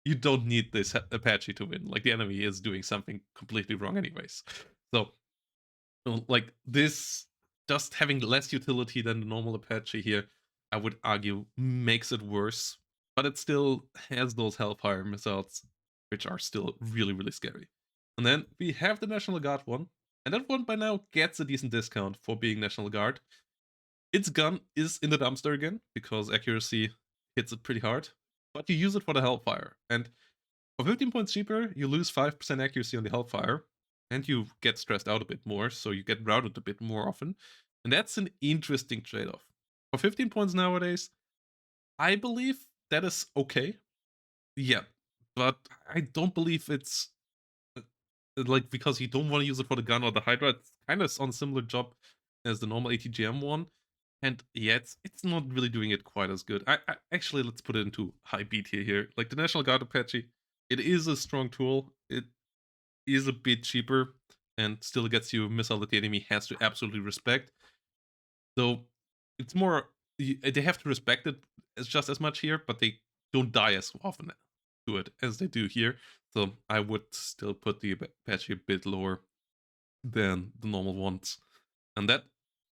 you don't need this Apache to win. Like, the enemy is doing something completely wrong anyways. So, like, this just having less utility than the normal Apache here, I would argue, makes it worse. But it still has those Hellfire missiles, which are still really, really scary. And then we have the National Guard one, and that one by now gets a decent discount for being National Guard. Its gun is in the dumpster again, because accuracy hits it pretty hard, but you use it for the Hellfire. And for 15 points cheaper, you lose 5% accuracy on the Hellfire, and you get stressed out a bit more, so you get routed a bit more often. And that's an interesting trade off. For 15 points nowadays, I believe that is okay. Yeah, but I don't believe it's like because you don't want to use it for the gun or the Hydra. It's kind of on a similar job as the normal ATGM one. And yeah, it's not really doing it quite as good. I actually, let's put it into high B tier here. Like the National Guard Apache, it is a strong tool. It is a bit cheaper, and still gets you a missile that the enemy has to absolutely respect. So it's more they have to respect it as just as much here, but they don't die as often to it as they do here. So I would still put the Apache a bit lower than the normal ones. And that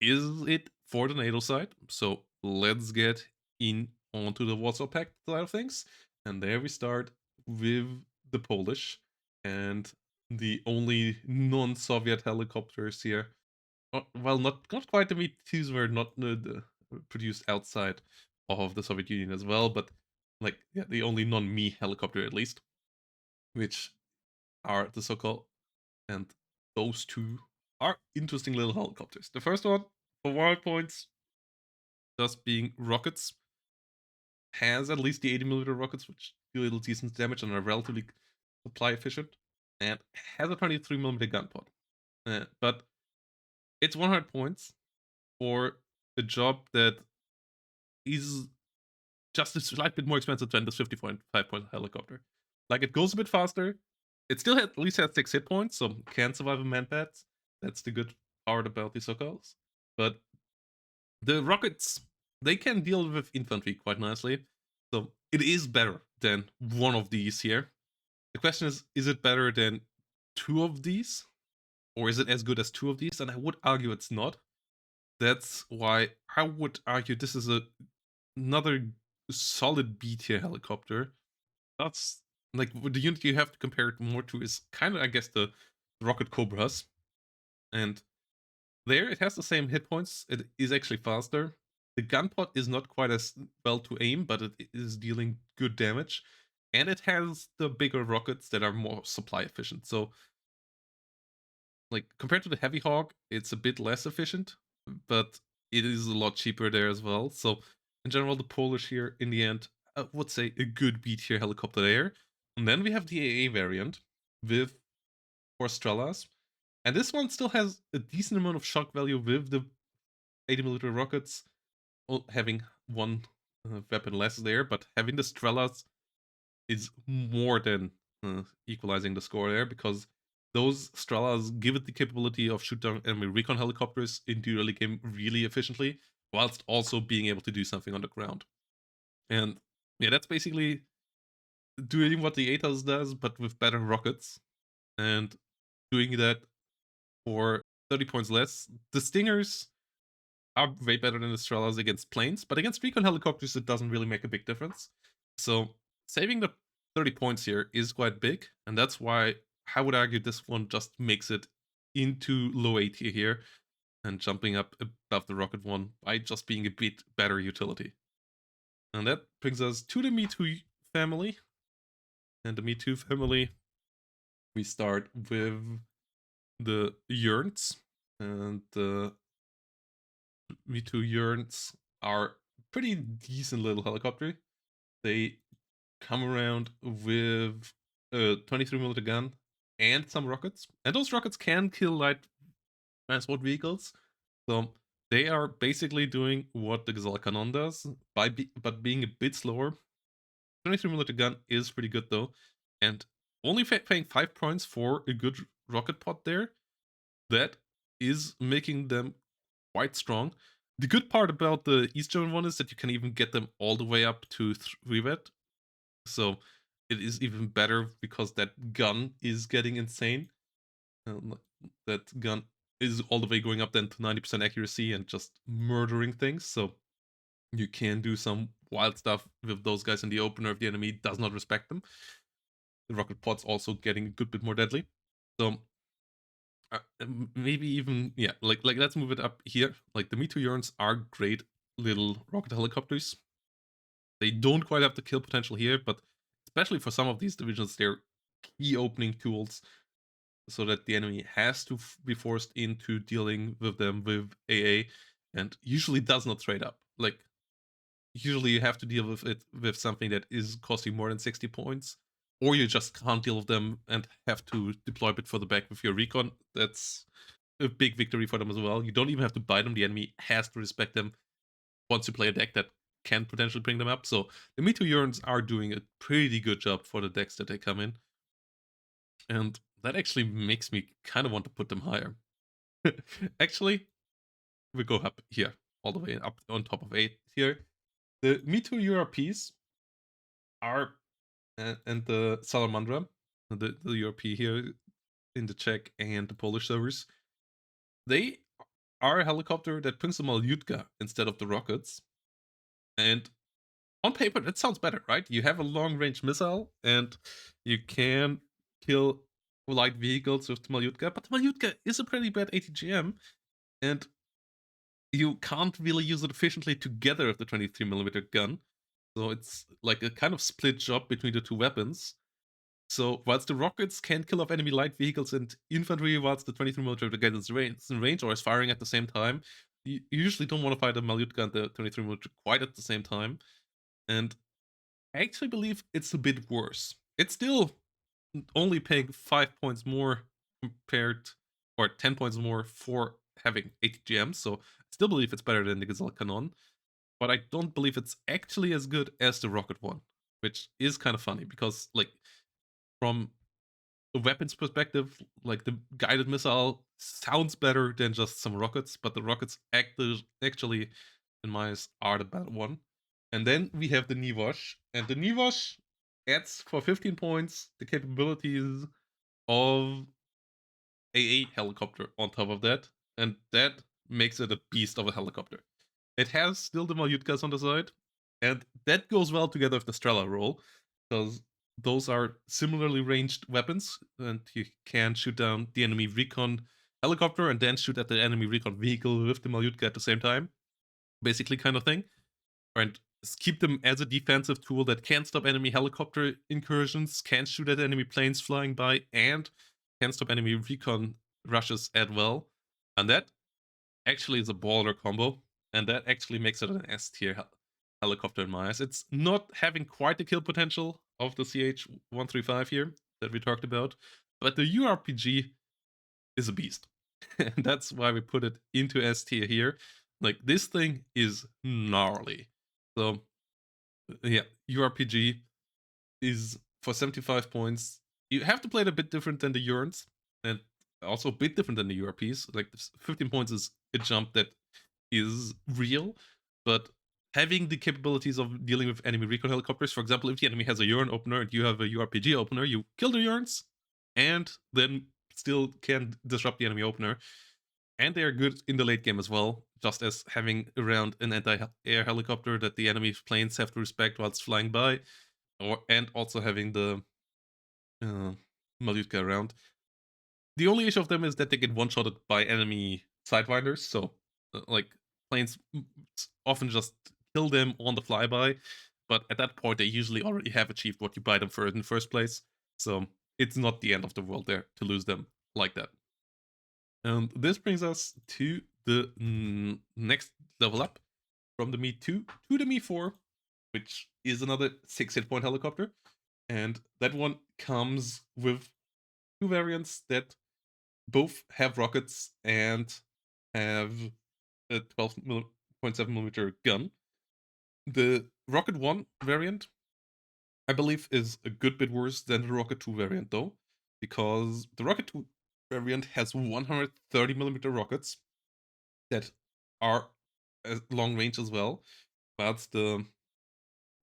is it for the NATO side. So let's get in onto the Warsaw Pact side of things. And there we start with the Polish and the only non-Soviet helicopters here. Well, not quite. The Me-2s were not produced outside of the Soviet Union as well, but like yeah, the only non-Me helicopter at least, which are the so-called, and those two are interesting little helicopters. The first one, for wild points, just being rockets, has at least the 80mm rockets, which do a little decent damage and are relatively supply efficient, and has a 23mm gun pod. But it's 100 points for a job that is just a slight bit more expensive than this 50.5 point helicopter. Like, it goes a bit faster. It still at least has 6 hit points, so can survive a man-bat. That's the good part about these Sokols. But the rockets, they can deal with infantry quite nicely. So it is better than one of these here. The question is it better than 2 of these? Or is it as good as 2 of these? And I would argue it's not. That's why I would argue this is another solid B tier helicopter. That's like the unit you have to compare it more to is kind of, I guess, the Rocket Cobras. And there it has the same hit points. It is actually faster. The gun pod is not quite as well to aim, but it is dealing good damage. And it has the bigger rockets that are more supply efficient. So, like, compared to the Heavy Hawk, it's a bit less efficient, but it is a lot cheaper there as well. So, in general, the Polish here, in the end, I would say a good B tier helicopter there. And then we have the AA variant with 4 Strelas. And this one still has a decent amount of shock value with the 80mm rockets, having one weapon less there, but having the Strelas is more than equalizing the score there, because those Strelas give it the capability of shoot down enemy recon helicopters in the early game really efficiently, whilst also being able to do something on the ground. And yeah, that's basically doing what the ATOS does, but with better rockets, and doing that for 30 points less. The Stingers are way better than the Strelas against planes, but against recon helicopters, it doesn't really make a big difference. So saving the 30 points here is quite big, and that's why I would argue this one just makes it into low A tier here, and jumping up above the rocket one by just being a bit better utility. And that brings us to the Me-2 family. And the Me-2 family, we start with the Yearns, and the Me-2 Yearns are pretty decent little helicopter. They come around with a 23mm gun and some rockets, and those rockets can kill light transport vehicles. So they are basically doing what the Gazelle Cannon does, but being a bit slower. 23mm gun is pretty good though, and only paying 5 points for a good rocket pod there, that is making them quite strong. The good part about the East German one is that you can even get them all the way up to 3-vet. So it is even better because that gun is getting insane. That gun is all the way going up then to 90% accuracy and just murdering things. So you can do some wild stuff with those guys in the opener if the enemy does not respect them. The rocket pod's also getting a good bit more deadly. So maybe even, yeah, like let's move it up here. Like, the Me-2 Yearns are great little rocket helicopters. They don't quite have the kill potential here, but especially for some of these divisions, they're key opening tools, so that the enemy has to be forced into dealing with them with AA, and usually does not trade up. Like, usually you have to deal with it with something that is costing more than 60 points, or you just can't deal with them and have to deploy a bit further back with your recon. That's a big victory for them as well. You don't even have to buy them. The enemy has to respect them once you play a deck that can potentially bring them up. So the Me-2 Yearns are doing a pretty good job for the decks that they come in. And That actually makes me kind of want to put them higher. Actually, we go up here, all the way up on top of 8 here. The Me Too URPs are, and the Salamandra, the URP here in the Czech and the Polish servers, they are a helicopter that brings the Malyutka instead of the rockets. And on paper, that sounds better, right? You have a long range missile and you can kill light vehicles with the Malyutka, but the Malyutka is a pretty bad ATGM, and you can't really use it efficiently together with the 23mm gun. So it's like a kind of split job between the two weapons. So whilst the rockets can kill off enemy light vehicles and infantry, whilst the 23mm gets in range or is firing at the same time, you usually don't want to fight a Malyutka and the 23mm quite at the same time. And I actually believe it's a bit worse. It's still only paying 5 points more compared, or 10 points more for having 8 GMs, so I still believe it's better than the Gazelle Cannon, but I don't believe it's actually as good as the Rocket one, which is kind of funny because, like, from a weapons perspective, like the guided missile sounds better than just some rockets, but the rockets actually, in my eyes, are the better one. And then we have the Nivosh, and the Nivosh adds for 15 points the capabilities of a helicopter on top of that, and that makes it a beast of a helicopter. It has still the Malyutkas on the side, and that goes well together with the Strela roll, because those are similarly ranged weapons, and you can shoot down the enemy recon helicopter and then shoot at the enemy recon vehicle with the Malyutka at the same time, basically kind of thing. And keep them as a defensive tool that can stop enemy helicopter incursions, can shoot at enemy planes flying by, and can stop enemy recon rushes as well. And that actually is a baller combo, and that actually makes it an S tier helicopter in my eyes. It's not having quite the kill potential of the CH-135 here that we talked about, but the URPG is a beast. And that's why we put it into S tier here. Like, this thing is gnarly. So, yeah, URPG is for 75 points. You have to play it a bit different than the Urns, and also a bit different than the URPs. Like, 15 points is a jump that is real, but having the capabilities of dealing with enemy recon helicopters, for example, if the enemy has a Urn opener and you have a URPG opener, you kill the Urns and then still can disrupt the enemy opener. And they are good in the late game as well, just as having around an anti-air helicopter that the enemy planes have to respect while it's flying by, and also having the Malyutka around. The only issue of them is that they get one-shotted by enemy sidewinders, so like planes often just kill them on the flyby, but at that point they usually already have achieved what you buy them for in the first place, so it's not the end of the world there to lose them like that. And this brings us to the next level up from the Me 2 to the Me 4, which is another 6 hit point helicopter. And that one comes with two variants that both have rockets and have a 12.7mm gun. The Rocket 1 variant, I believe, is a good bit worse than the Rocket 2 variant, though, because the Rocket 2 variant has 130mm rockets that are long range as well, but the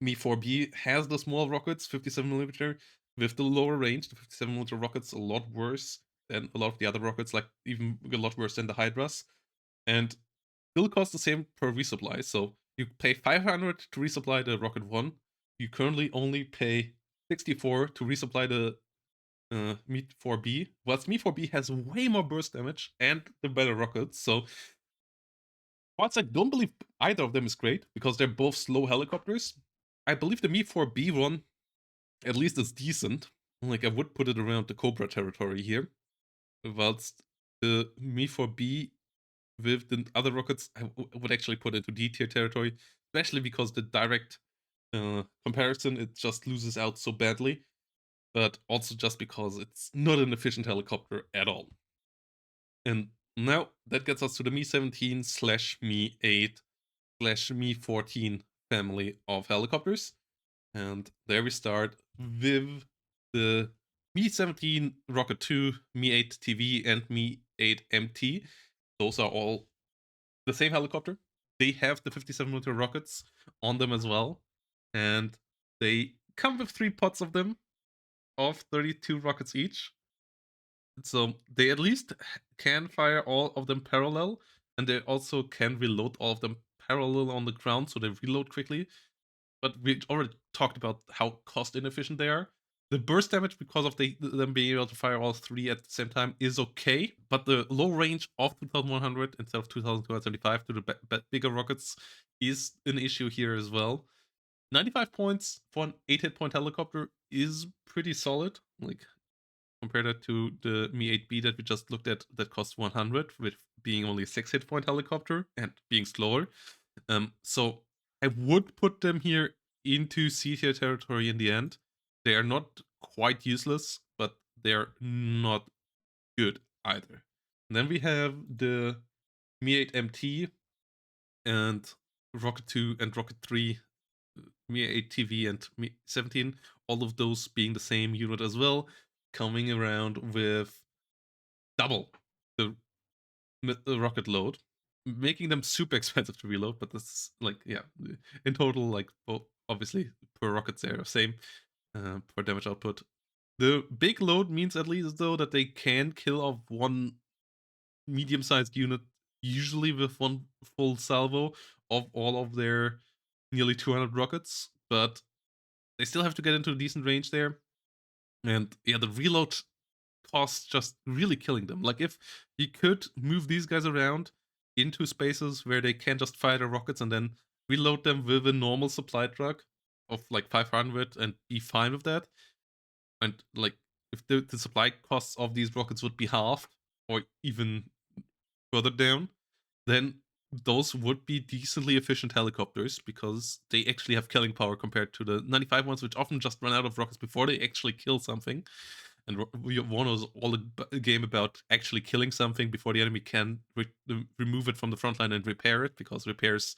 Me 4B has the small rockets, 57mm, with the lower range. The 57mm rockets a lot worse than a lot of the other rockets, like even a lot worse than the Hydras, and still cost the same per resupply. So you pay 500 to resupply the Rocket 1. You currently only pay 64 to resupply the Me 4B, whilst Me 4B has way more burst damage and the better rockets. So whilst I don't believe either of them is great, because they're both slow helicopters, I believe the Me 4B one at least is decent. Like, I would put it around the Cobra territory here. Whilst the Me 4B with the other rockets, I would actually put into D tier territory, especially because the direct comparison, it just loses out so badly, but also just because it's not an efficient helicopter at all. And now that gets us to the Me 17 / Me 8 / Me 14 family of helicopters. And there we start with the Me-17 Rocket 2, Me-8 TV, and Me-8 MT. Those are all the same helicopter. They have the 57mm rockets on them as well, and they come with 3 pods of them, of 32 rockets each. So they at least can fire all of them parallel, and they also can reload all of them parallel on the ground, so they reload quickly. But we already talked about how cost inefficient they are. The burst damage, because of them being able to fire all 3 at the same time, is okay, but the low range of 2100 instead of 2275 to the bigger rockets is an issue here as well. 95 points for an 8 hit point helicopter is pretty solid. Like, compare that to the Mi 8B that we just looked at that costs 100, with being only a 6 hit point helicopter and being slower. So I would put them here into C tier territory in the end. They are not quite useless, but they're not good either. And then we have the Mi 8 MT and Rocket 2 and Rocket 3, Mi 8 TV and Mi 17, all of those being the same unit as well, coming around with double the the rocket load, making them super expensive to reload. But that's like, yeah, in total, like, well, obviously per rocket they're the same per damage output. The big load means at least though that they can kill off one medium-sized unit, usually with one full salvo of all of their nearly 200 rockets, but they still have to get into a decent range there. And yeah, the reload costs just really killing them. Like, if you could move these guys around into spaces where they can just fire the rockets and then reload them with a normal supply truck of like 500 and be fine with that, and like, if the supply costs of these rockets would be halved or even further down, then those would be decently efficient helicopters, because they actually have killing power compared to the 95 ones, which often just run out of rockets before they actually kill something. And WARNO is all a game about actually killing something before the enemy can remove it from the front line and repair it, because repairs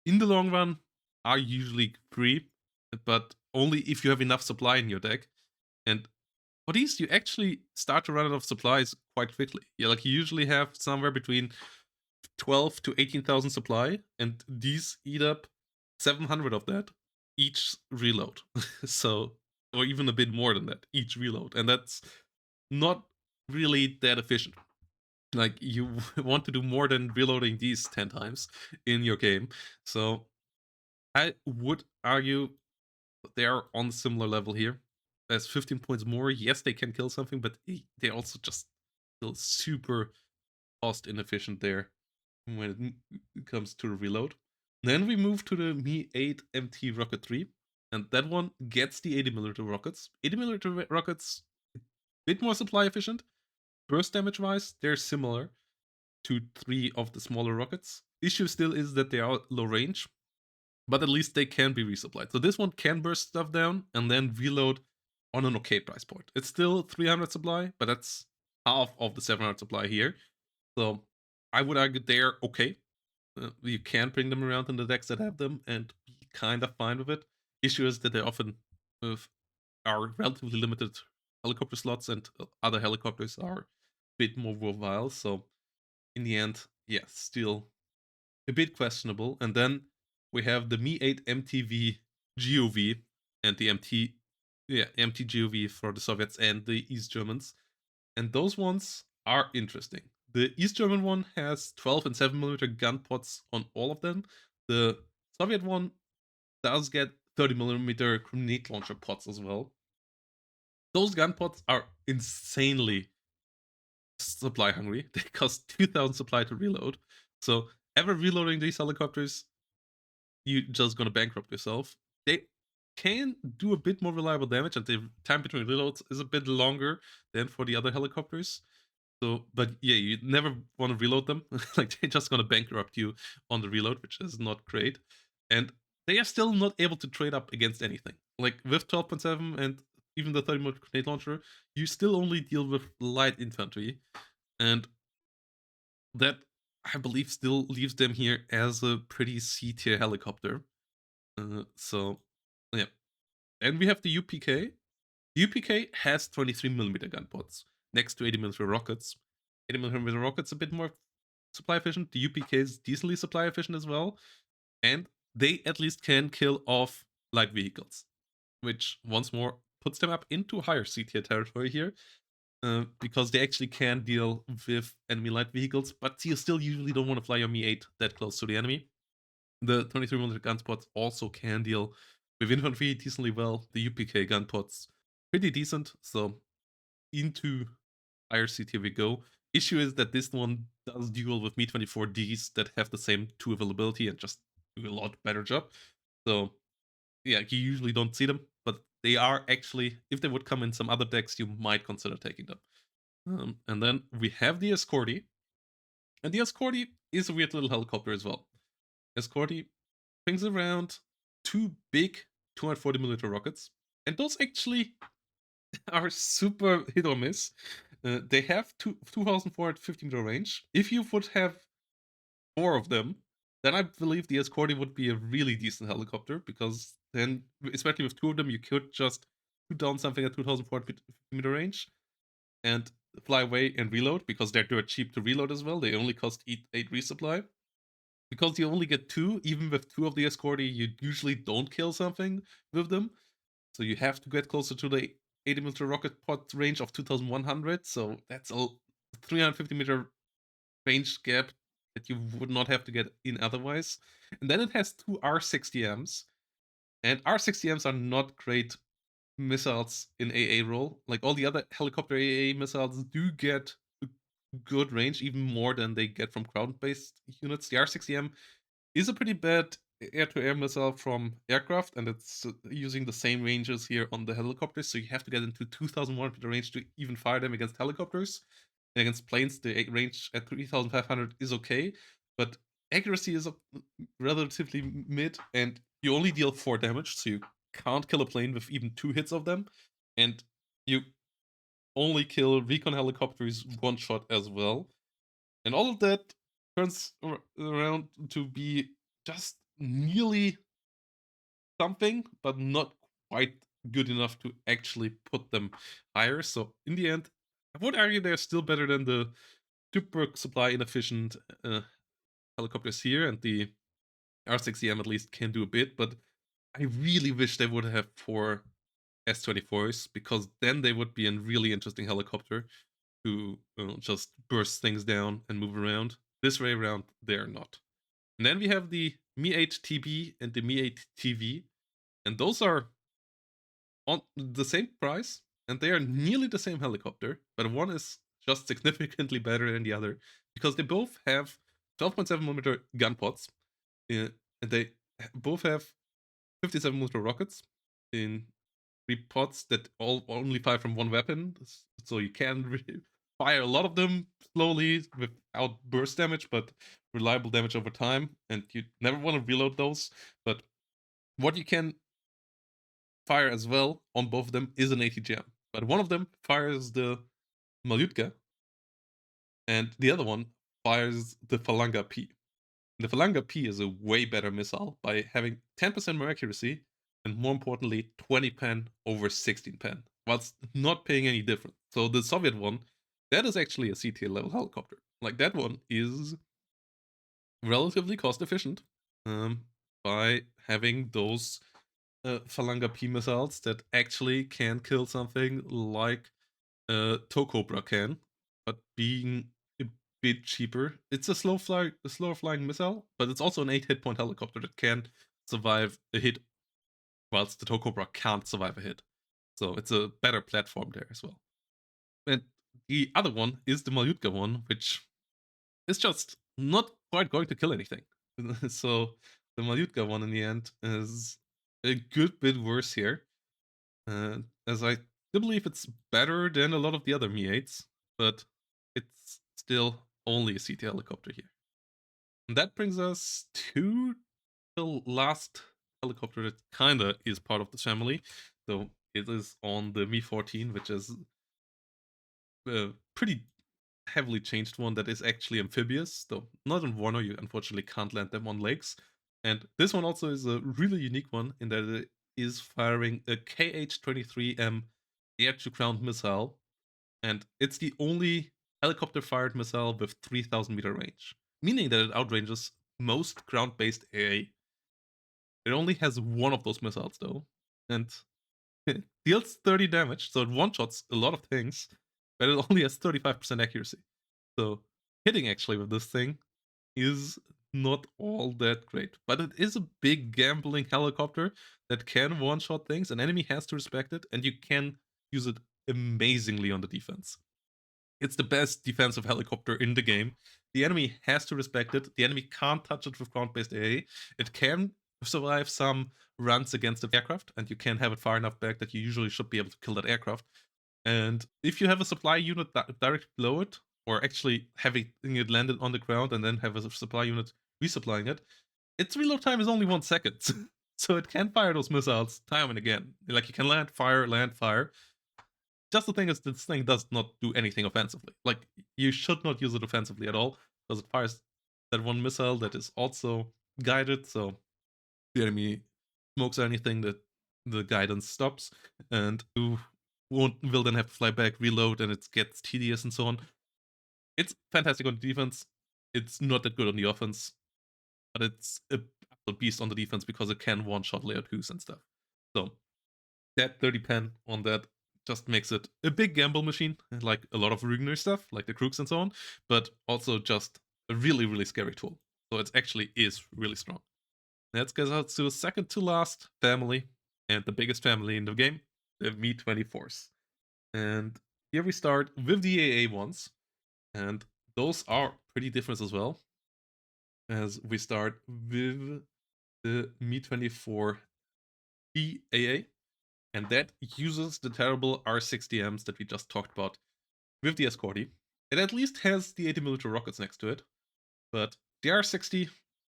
in the long run are usually free, but only if you have enough supply in your deck. And for these, you actually start to run out of supplies quite quickly. Yeah, like, you usually have somewhere between 12 to 18,000 supply, and these eat up 700 of that each reload. So, or even a bit more than that each reload, and that's not really that efficient. Like, you want to do more than reloading these 10 times in your game. So I would argue they are on similar level here. As 15 points more, yes, they can kill something, but they also just feel super cost inefficient there when it comes to the reload. Then we move to the Mi 8 MT Rocket 3, and that one gets the 80mm rockets. 80mm rockets, a bit more supply efficient. Burst damage wise, they're similar to 3 of the smaller rockets. Issue still is that they are low range, but at least they can be resupplied. So this one can burst stuff down and then reload on an okay price point. It's still 300 supply, but that's half of the 700 supply here. So I would argue they're okay. You can bring them around in the decks that have them and be kind of fine with it. Issue is that they often are relatively limited helicopter slots, and other helicopters are a bit more worthwhile. So in the end, yes, still a bit questionable. And then we have the Mi 8 MTV GOV and the MT GOV for the Soviets and the East Germans. And those ones are interesting. The East German one has 12 and 7mm gun pods on all of them. The Soviet one does get 30mm grenade launcher pods as well. Those gun pods are insanely supply hungry. They cost 2,000 supply to reload. So ever reloading these helicopters, you're just gonna bankrupt yourself. They can do a bit more reliable damage, and the time between reloads is a bit longer than for the other helicopters. So, but yeah, you never want to reload them. Like, they're just gonna bankrupt you on the reload, which is not great. And they are still not able to trade up against anything. Like, with 12.7 and even the 30mm grenade launcher, you still only deal with light infantry, and that, I believe, still leaves them here as a pretty C tier helicopter. So yeah, and we have the UPK. UPK has 23mm gun pods next to 80mm rockets. 80mm rockets a bit more supply efficient. The UPK is decently supply efficient as well, and they at least can kill off light vehicles, which once more puts them up into higher C tier territory here, because they actually can deal with enemy light vehicles, but you still usually don't want to fly your Mi-8 that close to the enemy. The 23mm gun pods also can deal with infantry decently well. The UPK gun pods pretty decent, so into higher C tier we go. Issue is that this one does duel with Mi-24Ds that have the same 2 availability and just do a lot better job. So yeah, you usually don't see them, but they are actually, if they would come in some other decks, you might consider taking them. And then we have the Escorty, and the Escorty is a weird little helicopter as well. Escorty brings around 2 big 240mm rockets, and those actually are super hit or miss. They have 2,450 meter range. If you would have 4 of them, then I believe the Escorty would be a really decent helicopter, because then, especially with 2 of them, you could just shoot down something at 2,450 meter range and fly away and reload, because they're dirt cheap to reload as well. They only cost 8 resupply. Because you only get 2, even with 2 of the Escorty, you usually don't kill something with them. So you have to get closer to the 80mm rocket pod range of 2,100. So that's a 350-meter range gap that you would not have to get in otherwise. And then it has 2 R60Ms. And R60Ms are not great missiles in AA role. Like all the other helicopter AA missiles do get a good range, even more than they get from ground-based units. The R60M is a pretty bad air-to-air missile from aircraft, and it's using the same ranges here on the helicopters, so you have to get into 2,100 range to even fire them against helicopters. And against planes, the range at 3,500 is okay, but accuracy is relatively mid, and you only deal 4 damage, so you can't kill a plane with even 2 hits of them, and you only kill recon helicopters 1 shot as well. And all of that turns around to be just nearly something, but not quite good enough to actually put them higher. So in the end, I would argue they're still better than the super supply inefficient helicopters here, and the R6EM at least can do a bit, but I really wish they would have 4 S24s, because then they would be a really interesting helicopter to just burst things down and move around. This way around, they're not. And then we have the Mi-8 TB and the Mi-8 TV, and those are on the same price, and they are nearly the same helicopter, but one is just significantly better than the other, because they both have 12.7mm gun pods, and they both have 57mm rockets in 3 pods that all only fire from 1 weapon, so you can fire a lot of them slowly without burst damage, but reliable damage over time, and you never want to reload those. But what you can fire as well on both of them is an ATGM. But one of them fires the Malyutka, and the other one fires the Falanga P. The Falanga P is a way better missile by having 10% more accuracy, and more importantly, 20 pen over 16 pen, whilst not paying any difference. So the Soviet one, that is actually a CTA level helicopter. Like, that one is relatively cost efficient, by having those Falanga P missiles that actually can kill something like Tokobra can, but being a bit cheaper. It's a slower flying missile, but it's also an 8 hit point helicopter that can survive a hit, whilst the Tokobra can't survive a hit. So it's a better platform there as well. And the other one is the Malyutka one, which is just not quite going to kill anything. So the Malyutka one in the end is a good bit worse here. As I still believe it's better than a lot of the other Mi-8s, but it's still only a CT helicopter here. And that brings us to the last helicopter that kinda is part of this family. So it is on the Mi-14, which is a pretty heavily changed one that is actually amphibious. Though not in WARNO, you unfortunately can't land them on lakes. And this one also is a really unique one in that it is firing a KH-23M air-to-ground missile, and it's the only helicopter-fired missile with 3,000-meter range, meaning that it outranges most ground-based AA. It only has one of those missiles, though, and deals 30 damage, so it one-shots a lot of things, but it only has 35% accuracy. So hitting actually with this thing is not all that great. But it is a big gambling helicopter that can one-shot things. An enemy has to respect it, and you can use it amazingly on the defense. It's the best defensive helicopter in the game. The enemy has to respect it. The enemy can't touch it with ground-based AA. It can survive some runs against the aircraft, and you can have it far enough back that you usually should be able to kill that aircraft. And if you have a supply unit directly below it, or actually having it landed on the ground and then have a supply unit resupplying it, its reload time is only 1 second. So it can fire those missiles time and again. Like you can land, fire, land, fire. Just the thing is, this thing does not do anything offensively. Like, you should not use it offensively at all, because it fires that one missile that is also guided, so the enemy smokes or anything that the guidance stops, and you will then have to fly back, reload, and it gets tedious and so on. It's fantastic on the defense. It's not that good on the offense, but it's a beast on the defense because it can one-shot layer 2s and stuff. So that 30 pen on that just makes it a big gamble machine, like a lot of Rugner stuff, like the Krooks and so on, but also just a really, really scary tool. So it actually is really strong. Let's get out to the second to last family, and the biggest family in the game, the Me-24s. And here we start with the AA ones, and those are pretty different as well. As we start with the Me-24 AA, and that uses the terrible R60Ms that we just talked about with the Escorty. It at least has the 80mm rockets next to it, but the R60,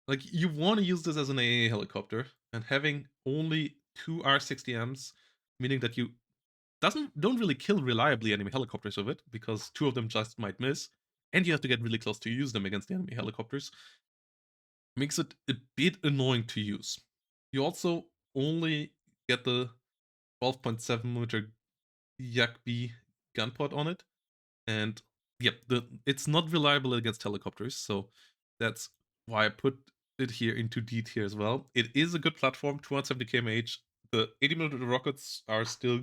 like, you want to use this as an AA helicopter, and having only two R60Ms, meaning that you don't really kill reliably enemy helicopters with it, because two of them just might miss, and you have to get really close to use them against the enemy helicopters, makes it a bit annoying to use. You also only get the 12.7mm Yak B gun pod on it, and yep, it's not reliable against helicopters, so that's why I put it here into D tier as well. It is a good platform, 270 kmh. The 80mm rockets are still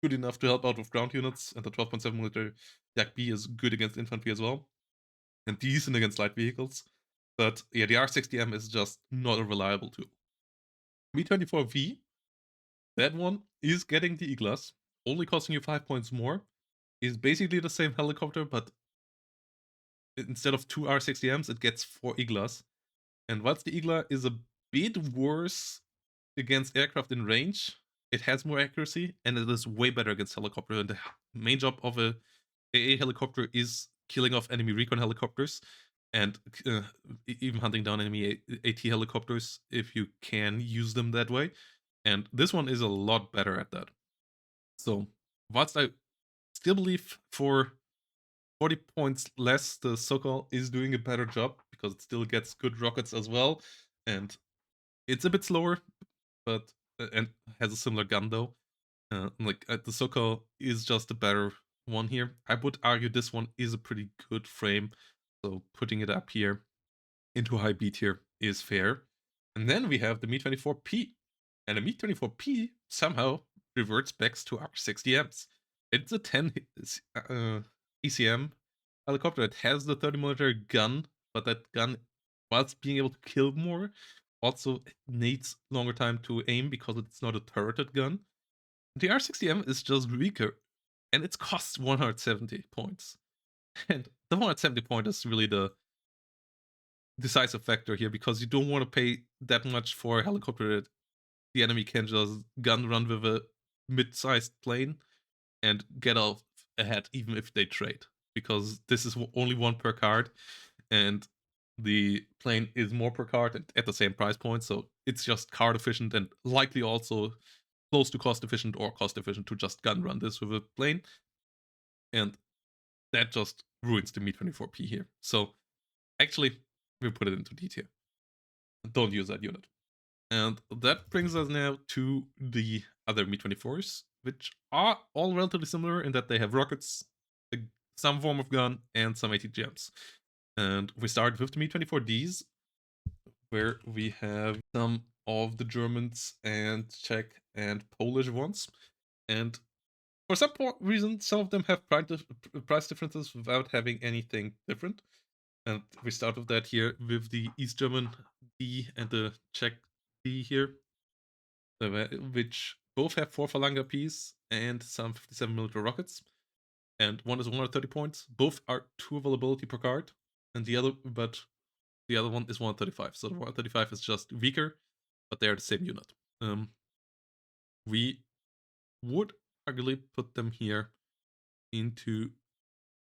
good enough to help out with ground units, and the 12.7mm Yak B is good against infantry as well, and decent against light vehicles. But yeah, the R60M is just not a reliable tool. Me-24V, that one is getting the E-Glass, only costing you 5 points more, is basically the same helicopter, but instead of 2 R60Ms, it gets 4 Iglas. And whilst the Igla is a bit worse against aircraft in range, it has more accuracy, and it is way better against helicopter. And the main job of a AA helicopter is killing off enemy recon helicopters, and even hunting down enemy AT helicopters if you can use them that way. And this one is a lot better at that. So, whilst I still believe for 40 points less, the Sokol is doing a better job because it still gets good rockets as well, and it's a bit slower, but and has a similar gun though. The Sokol is just a better one here. I would argue this one is a pretty good frame, so putting it up here into high B tier is fair. And then we have the Me-24P, and the Me-24P somehow reverts back to R60Ms. It's a 10 ECM helicopter. It has the 30mm gun, but that gun, whilst being able to kill more, also needs longer time to aim because it's not a turreted gun. The R60M is just weaker, and it costs 170 points. And the 170 point is really the decisive factor here, because you don't want to pay that much for a helicopter that the enemy can just gun run with a mid-sized plane and get off ahead even if they trade, because this is only one per card, and the plane is more per card at the same price point, so it's just card efficient and likely also close to cost efficient or cost efficient to just gun run this with a plane, and that just ruins the Me-24P here. So actually, we'll put it into D tier. Don't use that unit. And that brings us now to the other Me-24s. which are all relatively similar in that they have rockets, a- some form of gun, and some ATGMs. And we start with the Mi-24Ds, where we have some of the Germans and Czech and Polish ones. And for some reason, some of them have price differences without having anything different. And we start with that here with the East German D and the Czech D here, which both have 4 Phalange piece and some 57mm rockets. And one is 130 points. Both are 2 availability per card, and the other one is 135. So the 135 is just weaker, but they are the same unit. We would arguably put them here into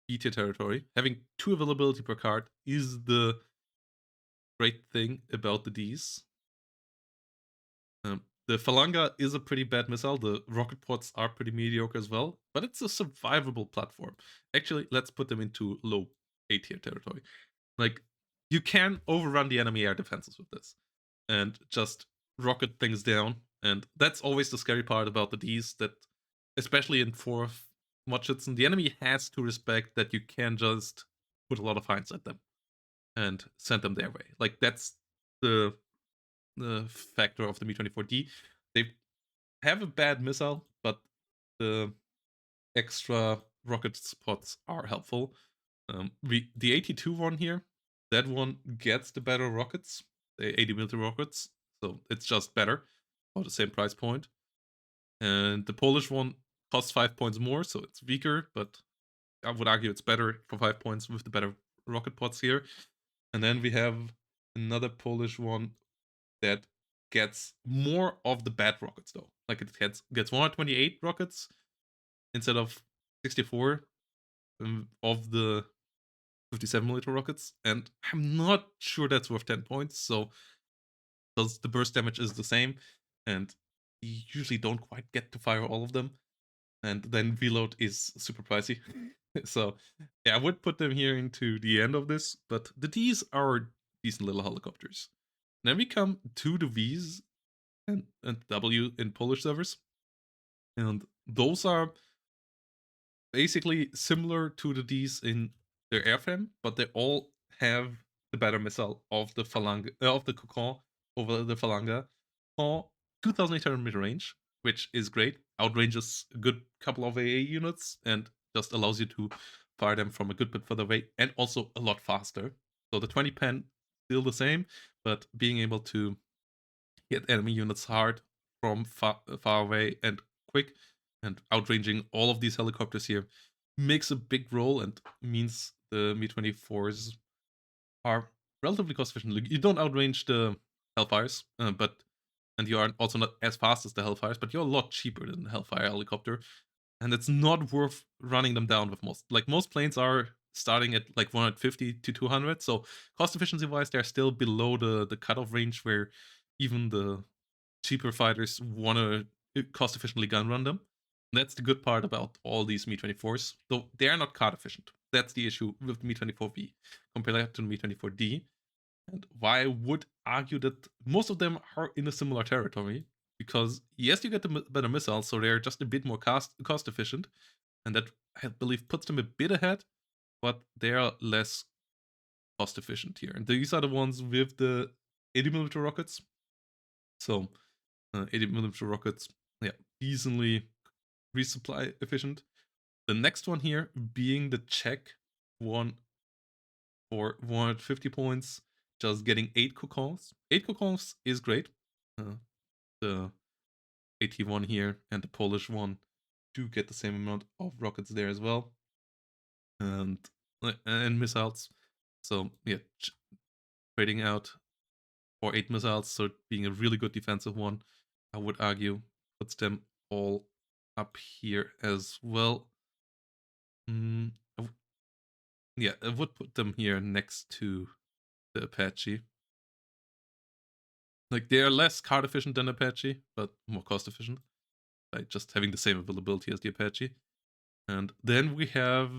B tier territory. Having 2 availability per card is the great thing about the Ds. The Phalanga is a pretty bad missile. The rocket pods are pretty mediocre as well, but it's a survivable platform. Actually, let's put them into low A tier territory. Like, you can overrun the enemy air defenses with this and just rocket things down. And that's always the scary part about the Ds, that especially in 4th Motschützen, the enemy has to respect that you can just put a lot of hinds at them and send them their way. Like, that's the factor of the Mi-24D. They have a bad missile, but the extra rocket spots are helpful. The 82 one here, that one gets the better rockets, the 80mm rockets, so it's just better for the same price point. And the Polish one costs 5 points more, so it's weaker, but I would argue it's better for 5 points with the better rocket pods here. And then we have another Polish one that gets more of the bad rockets, though. Like, it gets 128 rockets instead of 64 of the 57mm rockets, and I'm not sure that's worth 10 points, so because the burst damage is the same, and you usually don't quite get to fire all of them, and then reload is super pricey. So yeah, I would put them here into the end of this, but the Ds are decent little helicopters. Then we come to the Vs and W in Polish servers, and those are basically similar to the Ds in their airframe, but they all have the better missile of the Phalange of the Kokon over the Phalange for 2,800 mid range, which is great. Outranges a good couple of AA units and just allows you to fire them from a good bit further away, and also a lot faster. So the 20 pen still the same, but being able to hit enemy units hard from far away and quick, and outranging all of these helicopters here makes a big role and means the Mi-24s are relatively cost efficient. You don't outrange the Hellfires, and you are also not as fast as the Hellfires, but you're a lot cheaper than the Hellfire helicopter, and it's not worth running them down with most. Like, most planes are starting at like 150 to 200, so cost efficiency wise, they're still below the cutoff range where even the cheaper fighters want to cost efficiently gun run them. That's the good part about all these Mi-24s, though they are not card efficient. That's the issue with the Mi-24V compared to the Mi-24D. And why I would argue that most of them are in a similar territory, because yes, you get the better missiles, so they're just a bit more cost efficient, and that, I believe, puts them a bit ahead, but they are less cost efficient here. And these are the ones with the 80mm rockets. So 80mm rockets, yeah, decently resupply efficient. The next one here being the Czech one for 150 points, just getting 8 Kokons. 8 Kokons is great. The AT1 here and the Polish one do get the same amount of rockets there as well, and missiles. So yeah, trading out for 8 missiles, so being a really good defensive one, I would argue puts them all up here as well. Yeah, I would put them here next to the Apache. Like, they are less card efficient than Apache, but more cost efficient by just having the same availability as the Apache. And then we have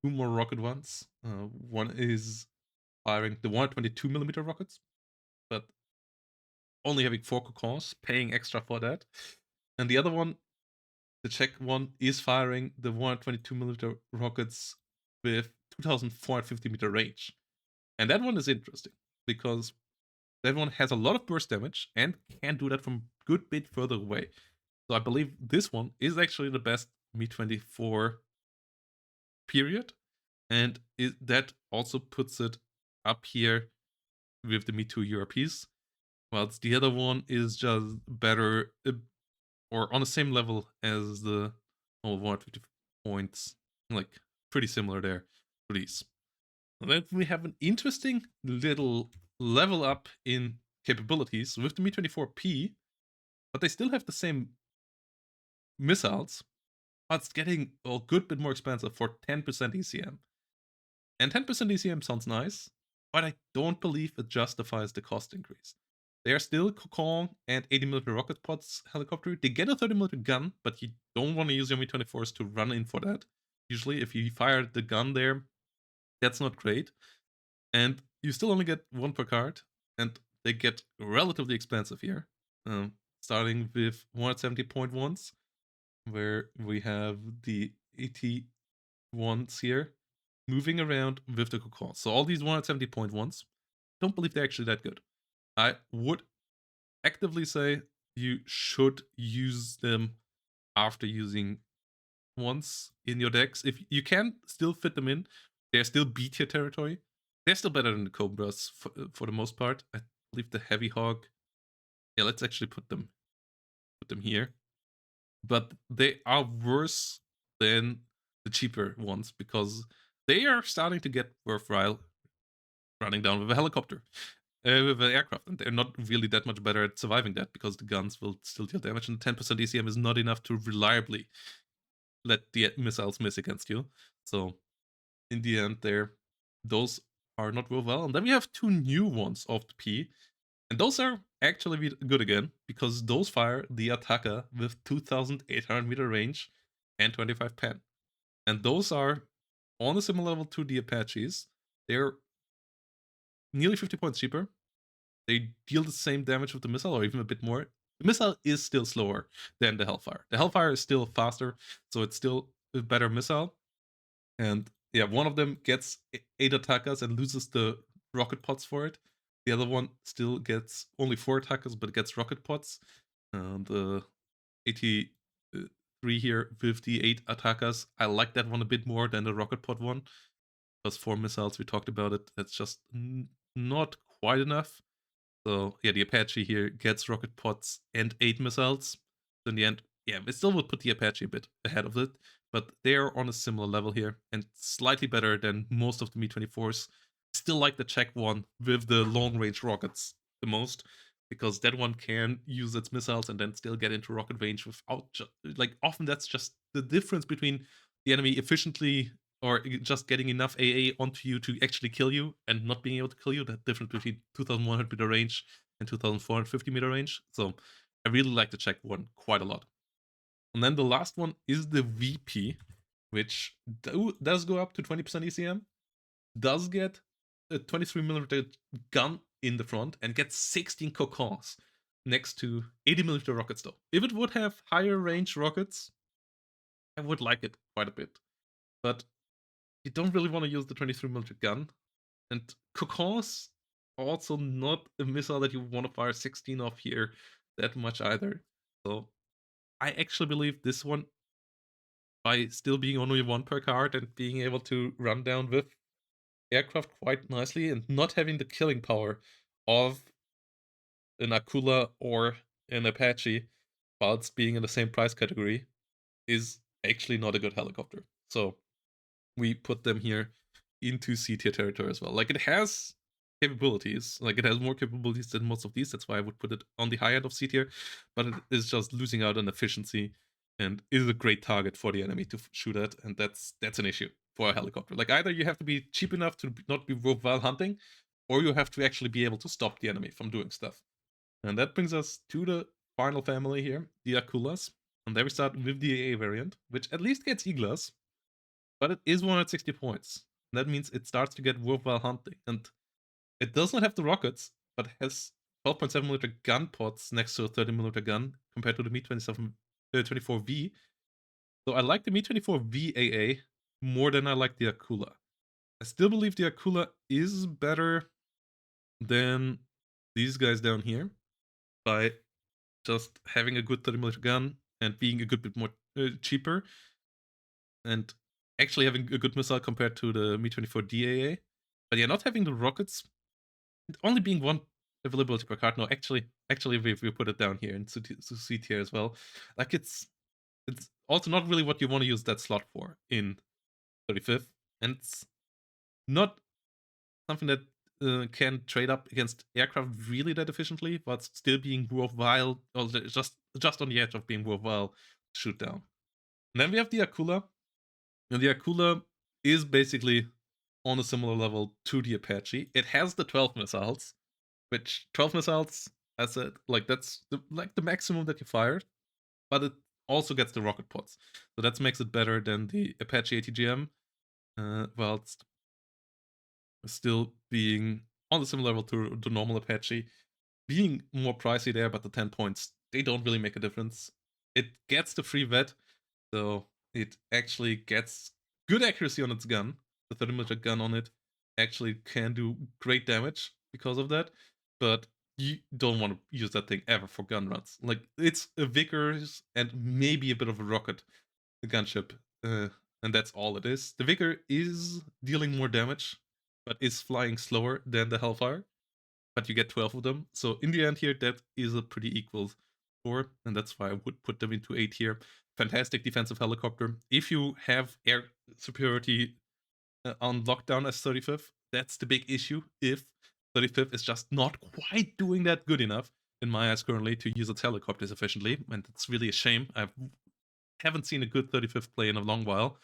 2 more rocket ones. One is firing the 122mm rockets, but only having 4 Kokons, paying extra for that. And the other one the Czech one is firing the 122mm rockets with 2,450-meter range. And that one is interesting because that one has a lot of burst damage and can do that from a good bit further away. So I believe this one is actually the best Mi-24 period. And that also puts it up here with the Mi-2 URPs. Whilst the other one is just better or on the same level as the 150 points. Like, pretty similar there to these. And then we have an interesting little level up in capabilities with the Mi-24P, but they still have the same missiles, but it's getting a good bit more expensive for 10% ECM. And 10% ECM sounds nice, but I don't believe it justifies the cost increase. They are still Kokong and 80mm rocket pods helicopter. They get a 30mm gun, but you don't want to use your Mi-24s to run in for that. Usually, if you fire the gun there, that's not great. And you still only get one per card, and they get relatively expensive here. Starting with 170.1s, where we have the 81s here moving around with the Kokon. So all these 170.1s, don't believe they're actually that good. I would actively say you should use them after using once in your decks. If you can still fit them in, they're still B tier territory. They're still better than the Cobras for the most part. I believe the Heavy Hog. Yeah, let's actually put them here. But they are worse than the cheaper ones because they are starting to get worthwhile running down with a helicopter, with an aircraft, and they're not really that much better at surviving that because the guns will still deal damage, and 10% ECM is not enough to reliably let the missiles miss against you. So in the end, those are not worthwhile. And then we have two new ones of the P, and those are actually good again because those fire the attacker with 2,800-meter range and 25 pen, and those are on a similar level to the Apaches. They're nearly 50 points cheaper. They deal the same damage with the missile, or even a bit more. The missile is still slower than the Hellfire. The Hellfire is still faster, so it's still a better missile. And yeah, one of them gets 8 attackers and loses the rocket pods for it. The other one still gets only 4 attackers, but gets rocket pods. And the 83 here with the 8 attackers, I like that one a bit more than the rocket pod one. Plus 4 missiles, we talked about it. That's just not quite enough. So yeah, the Apache here gets rocket pods and 8 missiles. So in the end, yeah, it still would put the Apache a bit ahead of it, but they're on a similar level here and slightly better than most of the Mi-24s. Still like the Czech one with the long range rockets the most, because that one can use its missiles and then still get into rocket range without like often that's just the difference between the enemy efficiently or just getting enough AA onto you to actually kill you and not being able to kill you. That difference between 2,100-meter range and 2,450-meter range. So I really like the Czech one quite a lot. And then the last one is the VP, which does go up to 20% ECM, does get a 23mm gun in the front, and gets 16 cocons next to 80mm rockets though. If it would have higher range rockets, I would like it quite a bit. But you don't really want to use the 23mm gun. And cocons also not a missile that you want to fire 16 off here that much either. So I actually believe this one, by still being only one per card and being able to run down with aircraft quite nicely and not having the killing power of an Akula or an Apache whilst being in the same price category, is actually not a good helicopter. So we put them here into C tier territory as well. Like, it has capabilities, like it has more capabilities than most of these. That's why I would put it on the high end of C tier, but it is just losing out on efficiency and is a great target for the enemy to shoot at, and that's an issue for a helicopter. Like, either you have to be cheap enough to not be worthwhile hunting, or you have to actually be able to stop the enemy from doing stuff. And that brings us to the final family here, the Akulas. And there we start with the AA variant, which at least gets Iglas, but it is 160 points. That means it starts to get worthwhile hunting. And it does not have the rockets, but has 12.7mm gun pods next to a 30mm gun compared to the Mi-24V. So I like the Mi-24 VAA more than I like the Akula. I still believe the Akula is better than these guys down here by just having a good 30mm gun and being a good bit more cheaper and actually having a good missile compared to the Mi-24 DAA. But yeah, not having the rockets, only being one availability per card. No, actually, we put it down here in C tier as well. Like it's also not really what you want to use that slot for in 35th, and it's not something that can trade up against aircraft really that efficiently, but still being worthwhile, or just on the edge of being worthwhile to shoot down. And then we have the Akula, and the Akula is basically on a similar level to the Apache. It has the 12 missiles, which 12 missiles, as I said, like that's the maximum that you fire, but it also gets the rocket pods. So that makes it better than the Apache ATGM, whilst still being on the similar level to the normal Apache, being more pricey there, but the 10 points, they don't really make a difference. It gets the free vet, so it actually gets good accuracy on its gun. The 30mm gun on it actually can do great damage because of that, but you don't want to use that thing ever for gun runs. Like, it's a Vickers and maybe a bit of a rocket gunship, and that's all it is. The Vicker is dealing more damage, but is flying slower than the Hellfire, but you get 12 of them. So in the end here, that is a pretty equal score, and that's why I would put them into A tier. Fantastic defensive helicopter. If you have air superiority on lockdown as 35th, that's the big issue. If 35th is just not quite doing that good enough, in my eyes currently, to use its helicopters efficiently, and it's really a shame. I haven't seen a good 35th play in a long while,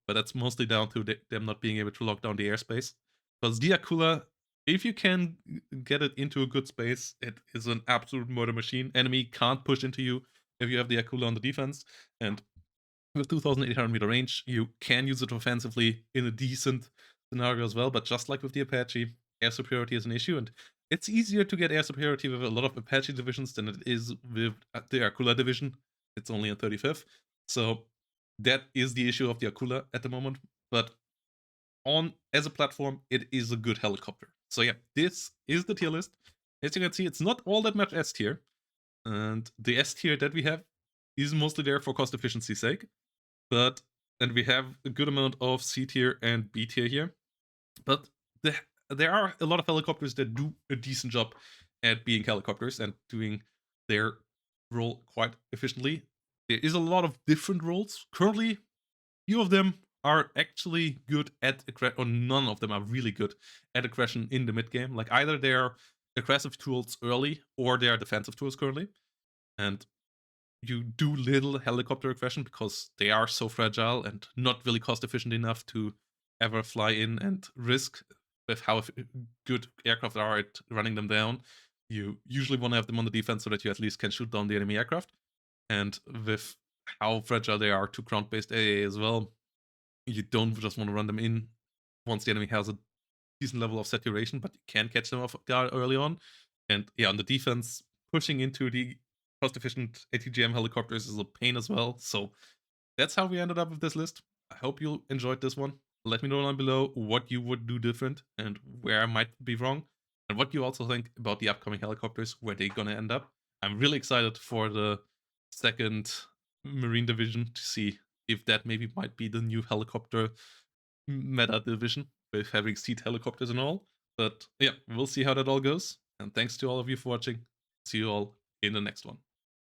but that's mostly down to them not being able to lock down the airspace. Because the Akula, if you can get it into a good space, it is an absolute murder machine. Enemy can't push into you if you have the Akula on the defense, and with 2,800-meter range, you can use it offensively in a decent scenario as well. But just like with the Apache, air superiority is an issue, and it's easier to get air superiority with a lot of Apache divisions than it is with the Akula division. It's only in 35th, so that is the issue of the Akula at the moment. But on as a platform, it is a good helicopter. So yeah, this is the tier list. As you can see, it's not all that much S tier, and the S tier that we have is mostly there for cost efficiency's sake. But and we have a good amount of C tier and B tier here. But there are a lot of helicopters that do a decent job at being helicopters and doing their role quite efficiently. There is a lot of different roles. Currently, few of them are actually good at aggression, or none of them are really good at aggression in the mid game. Like, either they're aggressive tools early or they are defensive tools currently. And you do little helicopter aggression because they are so fragile and not really cost efficient enough to ever fly in and risk with how good aircraft are at running them down. You usually want to have them on the defense so that you at least can shoot down the enemy aircraft. And with how fragile they are to ground-based AA as well, you don't just want to run them in once the enemy has a decent level of saturation, but you can catch them off guard early on. And yeah, on the defense, pushing into the cost-efficient ATGM helicopters is a pain as well. So that's how we ended up with this list. I hope you enjoyed this one. Let me know down below what you would do different and where I might be wrong, and what you also think about the upcoming helicopters, where they're gonna end up. I'm really excited for the second Marine division to see if that maybe might be the new helicopter meta division with having seat helicopters and all. But yeah, we'll see how that all goes. And thanks to all of you for watching. See you all in the next one.